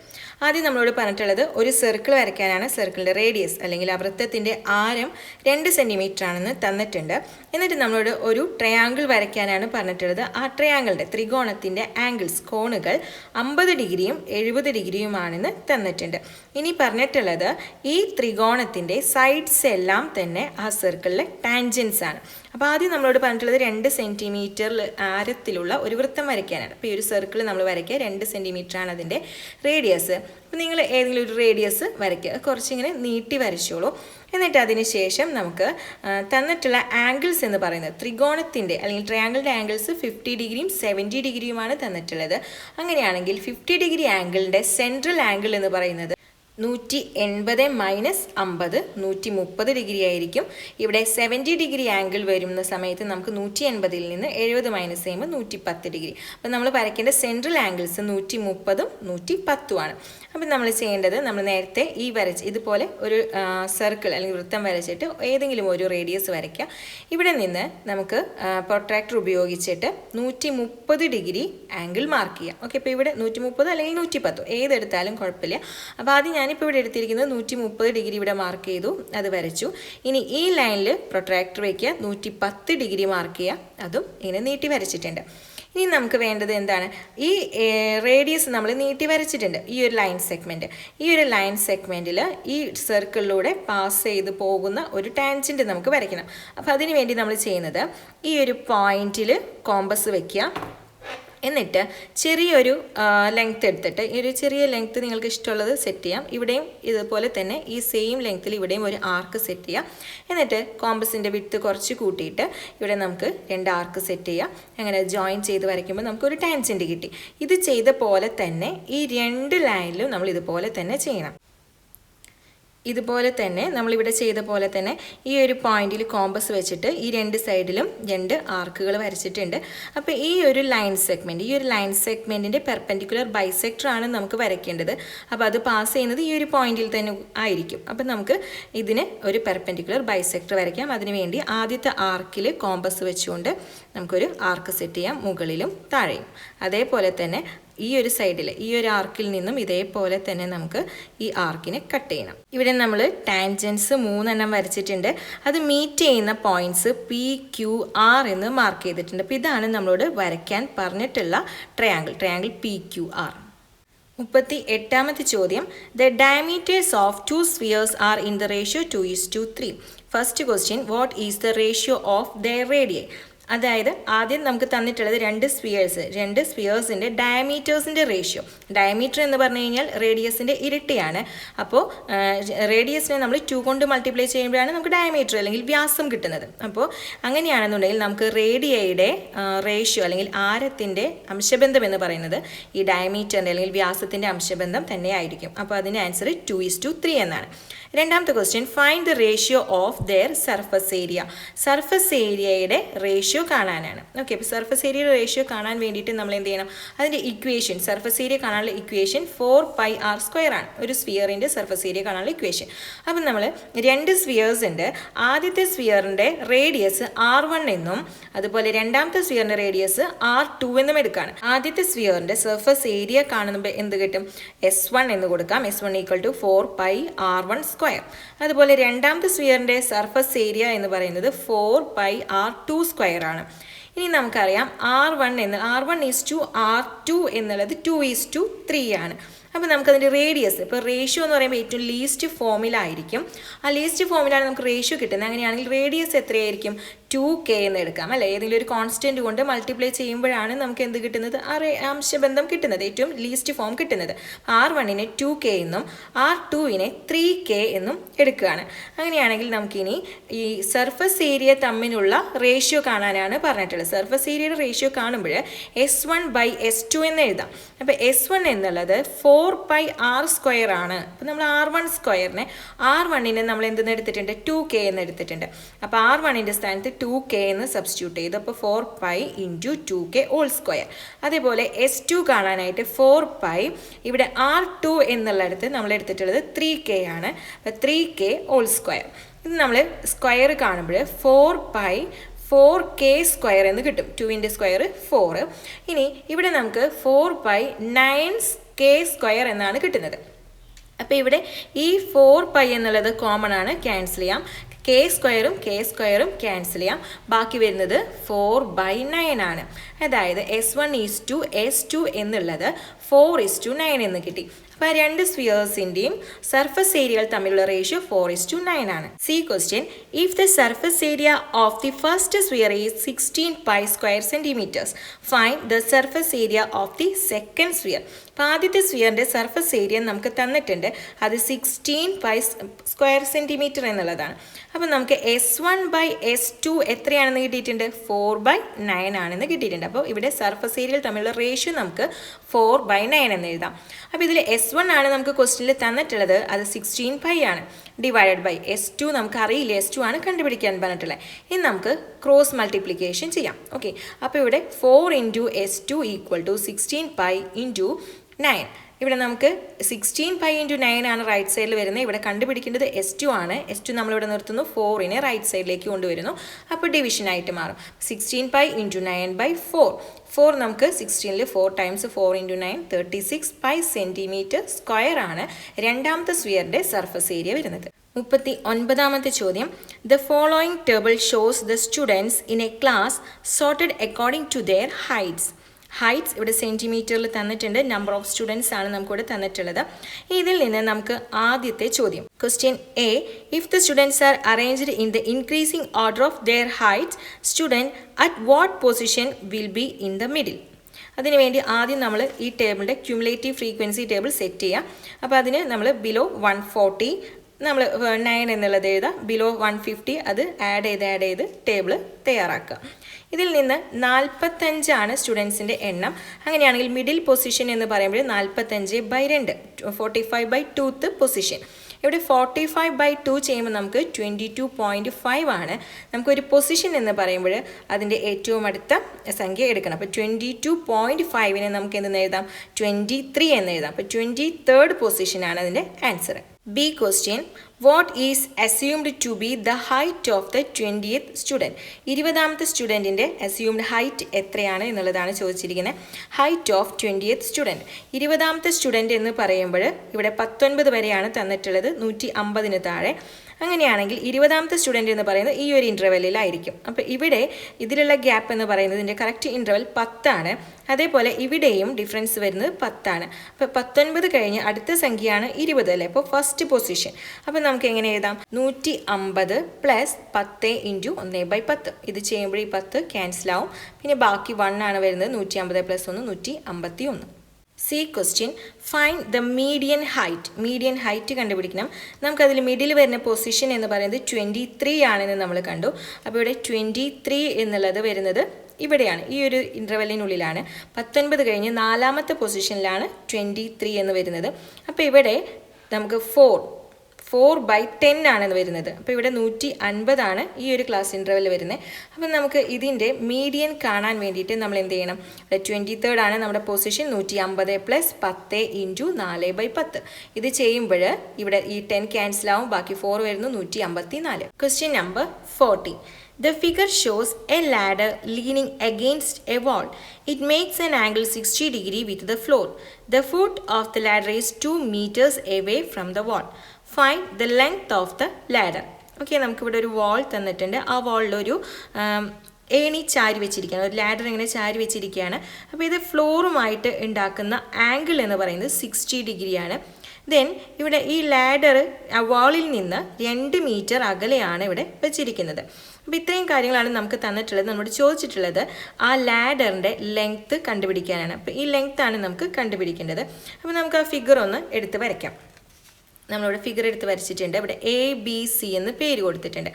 ആദ്യം നമ്മളോട് പറഞ്ഞിട്ടുള്ളത് ഒരു സർക്കിൾ വരയ്ക്കാനാണ്. സർക്കിളിൻ്റെ റേഡിയസ് അല്ലെങ്കിൽ ആ വൃത്തത്തിൻ്റെ ആരം 2 സെൻറ്റിമീറ്റർ ആണെന്ന് തന്നിട്ടുണ്ട്. എന്നിട്ട് നമ്മളോട് ഒരു ട്രയാങ്കിൾ വരയ്ക്കാനാണ് പറഞ്ഞിട്ടുള്ളത്. ആ ട്രയാങ്കിളിൻ്റെ ത്രികോണത്തിൻ്റെ ആംഗിൾസ് കോണുകൾ 50 ഡിഗ്രിയും 70 ഡിഗ്രിയുമാണെന്ന് തന്നിട്ടുണ്ട്. ഇനി പറഞ്ഞിട്ടുള്ളത് ഈ ത്രികോണത്തിൻ്റെ സൈഡ്സ് എല്ലാം തന്നെ ആ സർക്കിളിലെ ടാൻജൻസ് ആണ്. അപ്പോൾ ആദ്യം നമ്മളോട് പറഞ്ഞിട്ടുള്ളത് 2 സെൻറ്റിമീറ്റർ ആരത്തിലുള്ള ഒരു വൃത്തം വരയ്ക്കാനാണ്. അപ്പോൾ ഈ ഒരു സർക്കിൾ നമ്മൾ വരയ്ക്കുക, 2 സെൻറ്റിമീറ്റർ ആണ് അതിൻ്റെ റേഡിയസ്. അപ്പോൾ നിങ്ങൾ ഏതെങ്കിലും ഒരു റേഡിയസ് വരയ്ക്കുക, കുറച്ചിങ്ങനെ നീട്ടി വരച്ചോളൂ. എന്നിട്ട് അതിന് ശേഷം നമുക്ക് തന്നിട്ടുള്ള ആംഗിൾസ് എന്ന് പറയുന്നത് ത്രികോണത്തിൻ്റെ അല്ലെങ്കിൽ ട്രയാങ്കിളിൻ്റെ ആംഗിൾസ് 50 ഡിഗ്രിയും 70 ഡിഗ്രിയുമാണ് തന്നിട്ടുള്ളത്. അങ്ങനെയാണെങ്കിൽ 50 ഡിഗ്രി ആംഗിളിൻ്റെ സെൻട്രൽ ആംഗിൾ എന്ന് പറയുന്നത് 180 - 50 130 ഡിഗ്രി ആയിരിക്കും. ഇവിടെ 70 ഡിഗ്രി ആംഗിൾ വരുന്ന സമയത്ത് നമുക്ക് 180 നിന്ന് 70 മൈനസ് ചെയ്യുമ്പോൾ 110 ഡിഗ്രി. അപ്പോൾ നമ്മൾ വരയ്ക്കേണ്ട സെൻട്രൽ ആംഗിൾസ് 130ഉം 110ഉമാണ്. അപ്പം നമ്മൾ ചെയ്യേണ്ടത്, നമ്മൾ നേരത്തെ ഈ ഇതുപോലെ ഒരു സർക്കിൾ അല്ലെങ്കിൽ വൃത്തം വരച്ചിട്ട് ഏതെങ്കിലും ഒരു റേഡിയസ് വരയ്ക്കുക. ഇവിടെ നിന്ന് നമുക്ക് പ്രൊട്രാക്ടർ ഉപയോഗിച്ചിട്ട് 130 ഡിഗ്രി ആംഗിൾ മാർക്ക് ചെയ്യാം. ഓക്കെ, ഇപ്പോൾ ഇവിടെ 130 അല്ലെങ്കിൽ 110 ഏതെടുത്താലും കുഴപ്പമില്ല. അപ്പോൾ ആദ്യം ഞാനിപ്പോൾ ഇവിടെ എടുത്തിരിക്കുന്നത് 130 ഡിഗ്രി ഇവിടെ മാർക്ക് ചെയ്തു, അത് വരച്ചു. ഇനി ഈ ലൈനിൽ പ്രൊട്രാക്ടർ വയ്ക്കുക, 110 ഡിഗ്രി മാർക്ക് ചെയ്യുക, അതും ഇങ്ങനെ നീട്ടി വരച്ചിട്ടുണ്ട്. ഇനി നമുക്ക് വേണ്ടത് എന്താണ്? ഈ റേഡിയസ് നമ്മൾ നീട്ടി വരച്ചിട്ടുണ്ട്, ഈ ഒരു ലൈൻ സെഗ്മെൻറ്റ്. ഈ ഒരു ലൈൻ സെഗ്മെൻറ്റിൽ ഈ സർക്കിളിലൂടെ പാസ് ചെയ്ത് പോകുന്ന ഒരു ടാൻജൻറ്റ് നമുക്ക് വരയ്ക്കണം. അപ്പോൾ അതിന് വേണ്ടി നമ്മൾ ചെയ്യുന്നത്, ഈ ഒരു പോയിന്റിൽ കോമ്പസ് വയ്ക്കുക. എന്നിട്ട് ചെറിയൊരു ലെങ്ത്ത് എടുത്തിട്ട്, ഈ ഒരു ചെറിയ ലെങ്ത്ത് നിങ്ങൾക്ക് ഇഷ്ടമുള്ളത് സെറ്റ് ചെയ്യാം. ഇവിടെയും ഇതുപോലെ തന്നെ ഈ സെയിം ലെങ്ത്തിൽ ഇവിടെയും ഒരു ആർക്ക് സെറ്റ് ചെയ്യാം. എന്നിട്ട് കോമ്പസിൻ്റെ വിഡ്ത്ത് കുറച്ച് കൂട്ടിയിട്ട് ഇവിടെ നമുക്ക് 2 ആർക്ക് സെറ്റ് ചെയ്യാം. അങ്ങനെ ജോയിൻ ചെയ്ത് വരയ്ക്കുമ്പോൾ നമുക്കൊരു ടാൻജൻറ്റ് കിട്ടി. ഇത് ചെയ്ത പോലെ തന്നെ ഈ 2 ലൈനിലും നമ്മൾ ഇതുപോലെ തന്നെ ചെയ്യണം. ഇതുപോലെ തന്നെ നമ്മളിവിടെ ചെയ്ത പോലെ തന്നെ ഈ ഒരു പോയിന്റിൽ കോമ്പസ് വെച്ചിട്ട് ഈ 2 സൈഡിലും 2 ആർക്കുകൾ വരച്ചിട്ടുണ്ട്. അപ്പോൾ ഈ ഒരു ലൈൻ സെഗ്മെൻറ്റിൻ്റെ പെർപെൻഡിക്കുലർ ബൈസെക്ടർ ആണ് നമുക്ക് വരയ്ക്കേണ്ടത്. അപ്പോൾ അത് പാസ് ചെയ്യുന്നത് ഈ ഒരു പോയിന്റിൽ തന്നെ ആയിരിക്കും. അപ്പോൾ നമുക്ക് ഇതിന് ഒരു പെർപെൻഡിക്കുലർ ബൈസെക്ടർ വരയ്ക്കാം. അതിനുവേണ്ടി ആദ്യത്തെ ആർക്കിൽ കോമ്പസ് വെച്ചുകൊണ്ട് നമുക്കൊരു ആർക്ക് സെറ്റ് ചെയ്യാം, മുകളിലും താഴെയും. അതേപോലെ തന്നെ ഈ ഒരു സൈഡിൽ ഈ ഒരു ആർക്കിൽ നിന്നും ഇതേപോലെ തന്നെ നമുക്ക് ഈ ആർക്കിനെ കട്ട് ചെയ്യണം. ഇവിടെ നമ്മൾ ടാൻജൻസ് 3 എണ്ണം വരച്ചിട്ടുണ്ട്. അത് മീറ്റ് ചെയ്യുന്ന പോയിന്റ്സ് PQR എന്ന് മാർക്ക് ചെയ്തിട്ടുണ്ട്. അപ്പോൾ ഇതാണ് നമ്മളോട് വരയ്ക്കാൻ പറഞ്ഞിട്ടുള്ള ട്രയാങ്കിൾ PQR. 38ാമത്തെ ചോദ്യം, the diameters of 2 spheres are in the ratio 2:3. First question, what is the ratio of their radii? അതായത് ആദ്യം നമുക്ക് തന്നിട്ടുള്ളത് 2 സ്ഫിയേഴ്സിൻ്റെ ഡയമീറ്റേഴ്സിൻ്റെ റേഷ്യോ. ഡയമീറ്റർ എന്ന് പറഞ്ഞു കഴിഞ്ഞാൽ റേഡിയസിൻ്റെ ഇരട്ടിയാണ്. അപ്പോൾ റേഡിയസിനെ നമ്മൾ 2 കൊണ്ട് മൾട്ടിപ്ലൈ ചെയ്യുമ്പോഴാണ് നമുക്ക് ഡയമീറ്റർ അല്ലെങ്കിൽ വ്യാസം കിട്ടുന്നത്. അപ്പോൾ അങ്ങനെയാണെന്നുണ്ടെങ്കിൽ നമുക്ക് റേഡിയയുടെ റേഷ്യോ അല്ലെങ്കിൽ ആരത്തിൻ്റെ അംശബന്ധം എന്ന് പറയുന്നത് ഈ ഡയമീറ്ററിൻ്റെ അല്ലെങ്കിൽ വ്യാസത്തിൻ്റെ അംശബന്ധം തന്നെയായിരിക്കും. അപ്പോൾ അതിൻ്റെ ആൻസർ 2:3 എന്നാണ്. രണ്ടാമത്തെ question, find the ratio of their surface area. Surface ഏരിയയുടെ റേഷ്യോ കാണാനാണ്. ഓക്കെ, അപ്പോൾ സർഫസ് ഏരിയയുടെ റേഷ്യോ കാണാൻ വേണ്ടിയിട്ട് നമ്മൾ എന്ത് ചെയ്യണം? അതിൻ്റെ ഇക്വേഷൻ, സർഫസ് ഏരിയ കാണാനുള്ള ഇക്വേഷൻ 4πr² ആണ്. ഒരു സ്ഫിയറിൻ്റെ സർഫസ് ഏരിയ കാണാനുള്ള ഇക്വേഷൻ. അപ്പം നമ്മൾ 2 സ്ഫിയേഴ്സ് ഉണ്ട്. ആദ്യത്തെ സ്ഫിയറിൻ്റെ റേഡിയസ് R1 എന്നും അതുപോലെ രണ്ടാമത്തെ സ്ഫിയറിൻ്റെ റേഡിയസ് R2 എന്നും എടുക്കുകയാണ്. ആദ്യത്തെ സ്ഫിയറിൻ്റെ സർഫസ് ഏരിയ കാണുമ്പോൾ എന്ത് കിട്ടും? S1 എന്ന് കൊടുക്കാം. S1 = 4πr1². അതുപോലെ രണ്ടാമത്തെ സ്ഫിയറിൻ്റെ സർഫസ് ഏരിയ എന്ന് പറയുന്നത് 4πr2² ആണ്. ഇനി നമുക്കറിയാം R1 R1:R2 എന്നുള്ളത് 2:3 ആണ്. അപ്പോൾ നമുക്കതിൻ്റെ റേഡിയസ്, ഇപ്പോൾ റേഷ്യോ എന്ന് പറയുമ്പോൾ ഏറ്റവും ലീസ്റ്റ് ഫോമിലായിരിക്കും. ആ ലീസ്റ്റ് ഫോമിലാണ് നമുക്ക് റേഷ്യോ കിട്ടുന്നത്. അങ്ങനെയാണെങ്കിൽ റേഡിയസ് എത്രയായിരിക്കും? 2k എന്ന് എടുക്കാം, അല്ലേ? ഏതെങ്കിലും ഒരു കോൺസ്റ്റൻറ്റ് കൊണ്ട് മൾട്ടിപ്ലൈ ചെയ്യുമ്പോഴാണ് നമുക്ക് എന്ത് കിട്ടുന്നത്? അംശബന്ധം കിട്ടുന്നത്, ഏറ്റവും ലീസ്റ്റ് ഫോം കിട്ടുന്നത്. R1-നെ 2k എന്നും R2-നെ 3k എന്നും എടുക്കുകയാണ്. അങ്ങനെയാണെങ്കിൽ നമുക്കിനി ഈ സർഫസ് ഏരിയ തമ്മിലുള്ള റേഷ്യോ കാണാനാണ് പറഞ്ഞിട്ടുള്ളത്. സർഫസ് ഏരിയയുടെ റേഷ്യോ കാണുമ്പോൾ S1/S2 എന്ന് എഴുതാം. അപ്പോൾ S1 എന്നുള്ളത് 4πr² ആണ്. അപ്പോൾ നമ്മൾ R1²-നെ R1-നെ നമ്മൾ എന്തെന്ന് എടുത്തിട്ടുണ്ട്? 2k എന്ന് എടുത്തിട്ടുണ്ട്. അപ്പോൾ R1-ൻ്റെ സ്ഥാനത്ത് 2k എന്ന് സബ്സ്റ്റിറ്റ്യൂട്ട് ചെയ്തു. അപ്പോൾ 4π × 2k². അതേപോലെ S2 കാണാനായിട്ട് 4π, ഇവിടെ R2 എന്നുള്ളിടത്ത് നമ്മൾ എടുത്തിട്ടുള്ളത് 3k ആണ്. അപ്പോൾ 3k². ഇത് നമ്മൾ സ്ക്വയർ കാണുമ്പോൾ 4π/4k² എന്ന് കിട്ടും. 2-ൻ്റെ സ്ക്വയർ 4. ഇനി ഇവിടെ നമുക്ക് 4π9k² എന്നാണ് കിട്ടുന്നത്. അപ്പോൾ ഇവിടെ ഈ 4π എന്നുള്ളത് കോമൺ ആണ്, ക്യാൻസൽ ചെയ്യാം. കെ സ്ക്വയറും ക്യാൻസൽ ചെയ്യാം. ബാക്കി വരുന്നത് 4/9 ആണ്. അതായത് S1:S2 എന്നുള്ളത് 4:9 എന്ന് കിട്ടി. അപ്പോൾ രണ്ട് സ്ഫിയേഴ്സിൻ്റെയും സർഫസ് ഏരിയകൾ തമ്മിലുള്ള റേഷ്യോ 4:9 ആണ്. C question, if the surface area of the first sphere is 16π square centimetres, find the surface area of the second sphere. അപ്പോൾ ആദ്യത്തെ സ്ഫിയറിൻ്റെ സർഫസ് ഏരിയ നമുക്ക് തന്നിട്ടുണ്ട്, അത് 16π സ്ക്വയർ സെൻറ്റിമീറ്റർ എന്നുള്ളതാണ്. അപ്പോൾ നമുക്ക് S1/S2 എത്രയാണെന്ന് കിട്ടിയിട്ടുണ്ട്? 4/9 ആണെന്ന് കിട്ടിയിട്ടുണ്ട്. അപ്പോൾ ഇവിടെ സർഫസ് ഏരിയകൾ തമ്മിലുള്ള റേഷ്യോ നമുക്ക് 4/9 എന്ന് എഴുതാം. അപ്പോൾ ഇതിൽ S1 ആണ് നമുക്ക് ക്വസ്റ്റ്യനിൽ തന്നിട്ടുള്ളത്, അത് 16π ആണ്. ഡിവൈഡഡ് ബൈ S2 നമുക്ക് അറിയില്ല, S2 ആണ് കണ്ടുപിടിക്കാൻ പറഞ്ഞിട്ടുള്ളത്. ഇനി നമുക്ക് ക്രോസ് മൾട്ടിപ്ലിക്കേഷൻ ചെയ്യാം. ഓക്കെ, അപ്പോൾ ഇവിടെ 4 × S2 = 16π × 9. ഇവിടെ നമുക്ക് 16π × 9 ആണ് റൈറ്റ് സൈഡിൽ വരുന്നത്. ഇവിടെ കണ്ടുപിടിക്കേണ്ടത് S2 ആണ്. S2 നമ്മളിവിടെ നിർത്തുന്നു, 4നെ റൈറ്റ് സൈഡിലേക്ക് കൊണ്ടുവരുന്നു. അപ്പോൾ ഡിവിഷനായിട്ട് മാറും. 16π × 9/4. 4 നമുക്ക് 16ൽ 4 ടൈംസ് 4 × 9 36π സെൻറ്റിമീറ്റർ സ്ക്വയർ ആണ് രണ്ടാമത്തെ സ്ഫിയറിൻ്റെ സർഫസ് ഏരിയ വരുന്നത്. 39ാമത്തെ ചോദ്യം, the following table shows the students in a class sorted according to their heights. Heights ഇവിടെ സെൻറ്റിമീറ്ററിൽ തന്നിട്ടുണ്ട്, നമ്പർ ഓഫ് സ്റ്റുഡൻസ് ആണ് നമുക്കിവിടെ തന്നിട്ടുള്ളത്. ഇതിൽ നിന്ന് നമുക്ക് ആദ്യത്തെ ചോദ്യം, question A, if the students are arranged in the increasing order of their heights, student at what position will be in the middle. അതിനുവേണ്ടി ആദ്യം നമ്മൾ ഈ ടേബിളിൻ്റെ ക്യുമുലേറ്റീവ് ഫ്രീക്വൻസി ടേബിൾ സെറ്റ് ചെയ്യാം. അപ്പോൾ അതിന് നമ്മൾ ബിലോ 140 നമ്മൾ 9 എന്നുള്ളത് എഴുതാം, ബിലോ 150 അത് ആഡ് ചെയ്ത് ടേബിൾ തയ്യാറാക്കുക. ഇതിൽ നിന്ന് 45 ആണ് സ്റ്റുഡൻസിൻ്റെ എണ്ണം. അങ്ങനെയാണെങ്കിൽ മിഡിൽ പൊസിഷൻ എന്ന് പറയുമ്പോൾ 45/2, 45/2 പൊസിഷൻ. ഇവിടെ 45/2 ചെയ്യുമ്പോൾ നമുക്ക് 22.5 ആണ്. നമുക്കൊരു പൊസിഷൻ എന്ന് പറയുമ്പോൾ അതിൻ്റെ ഏറ്റവും അടുത്ത സംഖ്യ എടുക്കണം. അപ്പോൾ 22.5നെ നമുക്ക് എന്തെന്ന് എഴുതാം? 23 എന്ന് എഴുതാം. അപ്പോൾ 23rd പൊസിഷനാണ് അതിൻ്റെ answer. B question, what is assumed to be the height of the 20th student. 20ാമത്തെ സ്റ്റുഡൻറ്റിൻ്റെ അസ്യൂംഡ് ഹൈറ്റ് എത്രയാണ് എന്നുള്ളതാണ് ചോദിച്ചിരിക്കുന്നത്. Height of 20th student. 20ാമത്തെ സ്റ്റുഡൻറ്റ് എന്ന് പറയുമ്പോൾ ഇവിടെ 19 വരെയാണ് തന്നിട്ടുള്ളത്, 150 താഴെ. അങ്ങനെയാണെങ്കിൽ 20ാമത്തെ സ്റ്റുഡൻറ്റ് എന്ന് പറയുന്നത് ഈ ഒരു ഇൻ്റർവെല്ലിലായിരിക്കും. അപ്പോൾ ഇവിടെ ഇതിലുള്ള ഗ്യാപ്പ് എന്ന് പറയുന്നത് ഇതിൻ്റെ കറക്റ്റ് ഇൻ്റർവെൽ 10 ആണ്. അതേപോലെ ഇവിടെയും ഡിഫറൻസ് വരുന്നത് 10 ആണ്. അപ്പോൾ 19 കഴിഞ്ഞ് അടുത്ത സംഖ്യയാണ് 20 അല്ലേ, അപ്പോൾ ഫസ്റ്റ് പൊസിഷൻ. അപ്പോൾ നമുക്ക് എങ്ങനെ എഴുതാം? 150 + 10 × 1/10. ഇത് ചെയ്യുമ്പോൾ ഈ 10 ക്യാൻസൽ ആവും. പിന്നെ ബാക്കി 1 ആണ് വരുന്നത്. 150 + 1 151. C question, find the median height. Median height കണ്ടുപിടിക്കണം. നമുക്കതിൽ മിഡിൽ വരുന്ന പൊസിഷൻ എന്ന് പറയുന്നത് 23 ആണെന്ന് നമ്മൾ കണ്ടു. അപ്പോൾ ഇവിടെ 23 എന്നുള്ളത് വരുന്നത് ഇവിടെയാണ്, ഈ ഒരു ഇൻ്റർവെല്ലിനുള്ളിലാണ്. 19 കഴിഞ്ഞ് 4ാമത്തെ പൊസിഷനിലാണ് 23 എന്ന് വരുന്നത്. അപ്പോൾ ഇവിടെ നമുക്ക് 4/10 ആണെന്ന് വരുന്നത്. അപ്പോൾ ഇവിടെ 150 ആണ് ഈ ഒരു ക്ലാസ് ഇൻ്റർവെൽ വരുന്നത്. അപ്പം നമുക്ക് ഇതിൻ്റെ മീഡിയൻ കാണാൻ വേണ്ടിയിട്ട് നമ്മൾ എന്ത് ചെയ്യണം? 23rd ആണ് നമ്മുടെ പൊസിഷൻ. 150 + 10 × 4/10. ഇത് ചെയ്യുമ്പോൾ ഇവിടെ ഈ 10 ക്യാൻസൽ ആവും, ബാക്കി 4 വരുന്നു, 154. Question number 40. The figure shows a ladder leaning against a wall. It makes an angle 60 degrees with the floor. The foot of the ladder is 2 meters away from the wall. Find the length of the ladder. Okay, നമുക്കിവിടെ ഒരു വാൾ തന്നിട്ടുണ്ട്. ആ വാളിലൊരു ഏണി ചാരി വെച്ചിരിക്കുകയാണ്, ഒരു ലാഡർ ഇങ്ങനെ ചാരി വെച്ചിരിക്കുകയാണ്. അപ്പോൾ ഇത് ഫ്ലോറുമായിട്ട് ഉണ്ടാക്കുന്ന ആംഗിൾ എന്ന് പറയുന്നത് 60 ഡിഗ്രിയാണ്. ദെൻ ഇവിടെ ഈ ലാഡർ ആ വാളിൽ നിന്ന് 2 മീറ്റർ അകലെയാണ് ഇവിടെ വെച്ചിരിക്കുന്നത്. അപ്പോൾ ഇത്രയും കാര്യങ്ങളാണ് നമുക്ക് തന്നിട്ടുള്ളത്. നമ്മളോട് ചോദിച്ചിട്ടുള്ളത് ആ ലാഡറിൻ്റെ ലെങ്ത്ത് കണ്ടുപിടിക്കാനാണ്. അപ്പോൾ ഈ ലെങ്ത്താണ് നമുക്ക് കണ്ടുപിടിക്കേണ്ടത്. അപ്പോൾ നമുക്ക് ആ ഫിഗർ ഒന്ന് എടുത്ത് വരയ്ക്കാം. നമ്മളിവിടെ ഫിഗർ എടുത്ത് വരച്ചിട്ടുണ്ട്. ഇവിടെ ABC എന്ന് പേര് കൊടുത്തിട്ടുണ്ട്.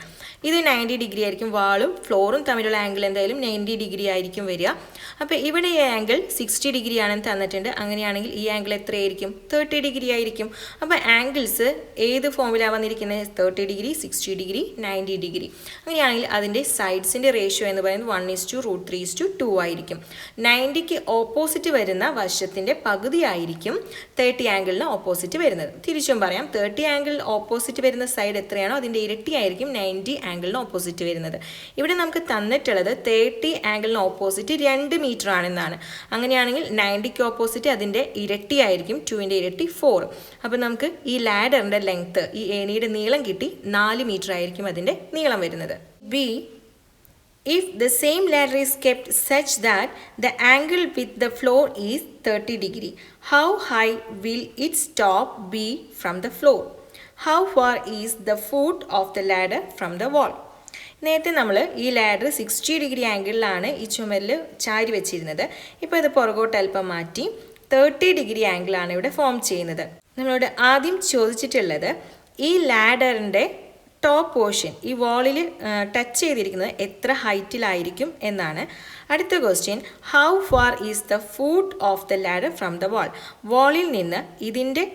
ഇത് 90 ഡിഗ്രി ആയിരിക്കും. വാളും ഫ്ലോറും തമ്മിലുള്ള ആംഗിൾ എന്തായാലും 90 ഡിഗ്രി ആയിരിക്കും വരിക. അപ്പോൾ ഇവിടെ ഈ ആംഗിൾ 60 ഡിഗ്രി ആണെന്ന് തന്നിട്ടുണ്ട്. അങ്ങനെയാണെങ്കിൽ ഈ ആംഗിൾ എത്രയായിരിക്കും? 30 ഡിഗ്രി ആയിരിക്കും. അപ്പോൾ ആംഗിൾസ് ഏത് ഫോമിലാണ് വന്നിരിക്കുന്നത്? 30 ഡിഗ്രി, 60 ഡിഗ്രി, 90 ഡിഗ്രി. അങ്ങനെയാണെങ്കിൽ അതിൻ്റെ സൈഡ്സിൻ്റെ റേഷ്യോ എന്ന് പറയുന്നത് 1:√3:2 ആയിരിക്കും. 90ക്ക് ഓപ്പോസിറ്റ് വരുന്ന വശത്തിൻ്റെ പകുതി ആയിരിക്കും 30 ആംഗിളിന് ഓപ്പോസിറ്റ് വരുന്നത്. തിരിച്ചും പറയാം, നമുക്കറിയാം 30 ആംഗിളിന് ഓപ്പോസിറ്റ് വരുന്ന സൈഡ് എത്രയാണോ അതിൻ്റെ ഇരട്ടിയായിരിക്കും 90 ആംഗിളിന് ഓപ്പോസിറ്റ് വരുന്നത്. ഇവിടെ നമുക്ക് തന്നിട്ടുള്ളത് 30 ആംഗിളിന് ഓപ്പോസിറ്റ് 2 മീറ്റർ ആണെന്നാണ്. അങ്ങനെയാണെങ്കിൽ 90ക്ക് ഓപ്പോസിറ്റ് അതിൻ്റെ ഇരട്ടിയായിരിക്കും, 2ൻ്റെ ഇരട്ടി 4. അപ്പോൾ നമുക്ക് ഈ ലാഡറിൻ്റെ ലെങ്ത്ത്, ഈ ഏണിയുടെ നീളം കിട്ടി, 4 മീറ്റർ ആയിരിക്കും അതിൻ്റെ നീളം വരുന്നത്. B, if the same ladder is kept such that the angle with the floor is 30 degree, how high will its top be from the floor? How far is the foot of the ladder from the wall? നേരത്തെ നമ്മൾ ഈ ലാഡർ 60 ഡിഗ്രി ആംഗിളിലാണ് ഈ ചുമരിൽ ചാരി വെച്ചിരുന്നത്. ഇപ്പോൾ ഇത് പുറകോട്ട് അല്പം മാറ്റി 30 ഡിഗ്രി ആംഗിളാണ് ഇവിടെ ഫോം ചെയ്യുന്നത്. നമ്മളോട് ആദ്യം ചോദിച്ചിട്ടുള്ളത് ഈ ലാഡറിൻ്റെ ടോപ്പ് പോർഷൻ ഈ വാളിൽ ടച്ച് ചെയ്തിരിക്കുന്നത് എത്ര ഹൈറ്റിലായിരിക്കും എന്നാണ്. അടുത്ത question, how far is the foot of the ladder from the wall? വാളിൽ നിന്ന് ഇതിൻ്റെ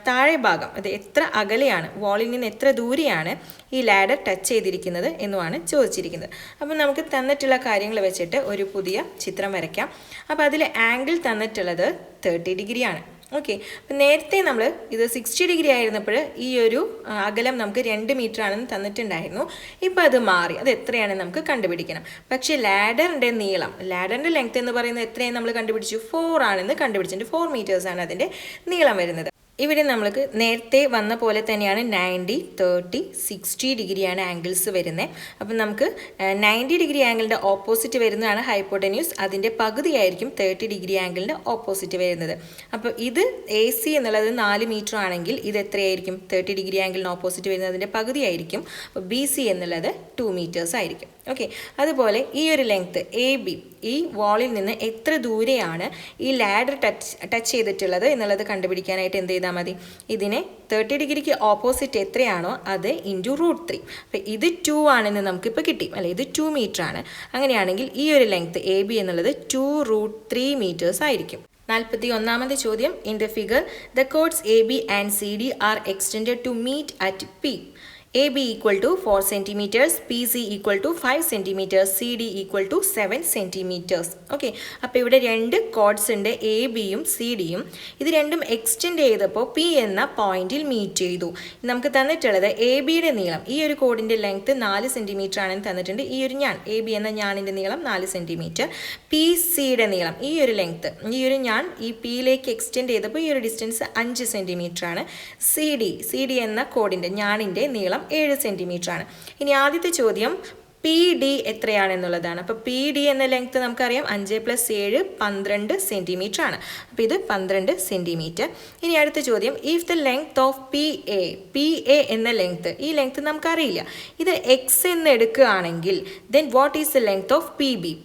താഴെ ഭാഗം, അത് എത്ര അകലെയാണ്, വാളിൽ നിന്ന് എത്ര ദൂരെയാണ് ഈ ലാഡർ ടച്ച് ചെയ്തിരിക്കുന്നത് എന്നുമാണ് ചോദിച്ചിരിക്കുന്നത്. അപ്പോൾ നമുക്ക് തന്നിട്ടുള്ള കാര്യങ്ങൾ വെച്ചിട്ട് ഒരു പുതിയ ചിത്രം വരയ്ക്കാം. അപ്പോൾ അതിൽ ആംഗിൾ തന്നിട്ടുള്ളത് 30 ഡിഗ്രിയാണ്. ഓക്കെ, അപ്പം നേരത്തെ നമ്മൾ ഇത് 60 ഡിഗ്രി ആയിരുന്നപ്പോൾ ഈ ഒരു അകലം നമുക്ക് 2 മീറ്റർ ആണെന്ന് തന്നിട്ടുണ്ടായിരുന്നു. ഇപ്പോൾ അത് മാറി, അത് എത്രയാണെന്ന് നമുക്ക് കണ്ടുപിടിക്കണം. പക്ഷേ ലാഡറിൻ്റെ നീളം, ലാഡറിൻ്റെ ലെങ്ത് എന്ന് പറയുന്നത് എത്രയാണ് നമ്മൾ കണ്ടുപിടിച്ചു? 4 ആണെന്ന് കണ്ടുപിടിച്ചിട്ടുണ്ട്. 4 മീറ്റേഴ്സാണ് അതിൻ്റെ നീളം വരുന്നത്. ഇവിടെ നമ്മൾക്ക് നേരത്തെ വന്ന പോലെ തന്നെയാണ് 90, 30, 60 ഡിഗ്രിയാണ് ആംഗിൾസ് വരുന്നത്. അപ്പം നമുക്ക് 90 ഡിഗ്രി ആംഗിളിൻ്റെ ഓപ്പോസിറ്റ് വരുന്നതാണ് ഹൈപ്പോട്ടന്യൂസ്. അതിൻ്റെ പകുതിയായിരിക്കും 30 ഡിഗ്രി ആംഗിളിൻ്റെ ഓപ്പോസിറ്റ് വരുന്നത്. അപ്പോൾ ഇത് AC എന്നുള്ളത് 4 മീറ്റർ ആണെങ്കിൽ ഇത് എത്രയായിരിക്കും? 30 ഡിഗ്രി ആംഗിളിന് ഓപ്പോസിറ്റ് വരുന്നത് അതിൻ്റെ പകുതിയായിരിക്കും. അപ്പോൾ BC എന്നുള്ളത് 2 മീറ്റേഴ്സ് ആയിരിക്കും. ഓക്കെ, അതുപോലെ ഈ ഒരു ലെങ്ത്ത് AB, ഈ വാളിൽ നിന്ന് എത്ര ദൂരെയാണ് ഈ ലാഡർ ടച്ച് ചെയ്തിട്ടുള്ളത് എന്നുള്ളത് കണ്ടുപിടിക്കാനായിട്ട് എന്ത് ചെയ്താൽ മതി? ഇതിനെ 30 ഡിഗ്രിക്ക് ഓപ്പോസിറ്റ് എത്രയാണോ അത് ഇൻറ്റു √3. അപ്പോൾ ഇത് 2 ആണെന്ന് നമുക്കിപ്പോൾ കിട്ടി, അല്ലെ? ഇത് 2 മീറ്റർ ആണ്. അങ്ങനെയാണെങ്കിൽ ഈ ഒരു ലെങ്ത്ത് AB എന്നുള്ളത് 2√3 മീറ്റേഴ്സ് ആയിരിക്കും. 41ാമത്തെ ചോദ്യം, in the figure the chords AB and CD are extended to meet at P. AB equal to 4 centimeters, PC equal to 5 centimeters, CD equal to 7 centimeters. Okay, അപ്പോൾ ഇവിടെ രണ്ട് കോഡ്സ് ഉണ്ട്, ABയും CDയും. ഇത് രണ്ടും എക്സ്റ്റെൻഡ് ചെയ്തപ്പോൾ P എന്ന പോയിന്റിൽ മീറ്റ് ചെയ്തു. നമുക്ക് തന്നിട്ടുള്ളത് ABയുടെ നീളം, ഈ ഒരു കോഡിൻ്റെ ലെങ്ത്ത് 4 സെൻറ്റിമീറ്റർ ആണെന്ന് തന്നിട്ടുണ്ട്. ഈ ഒരു ഞാൻ, AB എന്ന ഞാനിൻ്റെ നീളം 4 സെൻറ്റിമീറ്റർ. PCയുടെ നീളം, ഈ ഒരു ലെങ്ത്ത്, ഈ ഒരു ഞാൻ ഈ Pയിലേക്ക് എക്സ്റ്റെൻഡ് ചെയ്തപ്പോൾ ഈ ഒരു ഡിസ്റ്റൻസ് 5 സെൻറ്റിമീറ്റർ ആണ്. CD എന്ന കോഡിൻ്റെ ഞാനിൻ്റെ നീളം 7 സെൻറ്റിമീറ്റർ ആണ്. ഇനി ആദ്യത്തെ ചോദ്യം PD എത്രയാണെന്നുള്ളതാണ്. അപ്പോൾ PD എന്ന ലെങ്ത്ത് നമുക്കറിയാം 5 + 7 12 സെൻറ്റിമീറ്റർ ആണ്. അപ്പോൾ ഇത് 12 സെൻറ്റിമീറ്റർ. ഇനി അടുത്ത ചോദ്യം, if the length of PA എന്ന ലെങ്ത്ത്, ഈ ലെങ്ത്ത് നമുക്കറിയില്ല, ഇത് X എന്ന് എടുക്കുകയാണെങ്കിൽ then what is the length of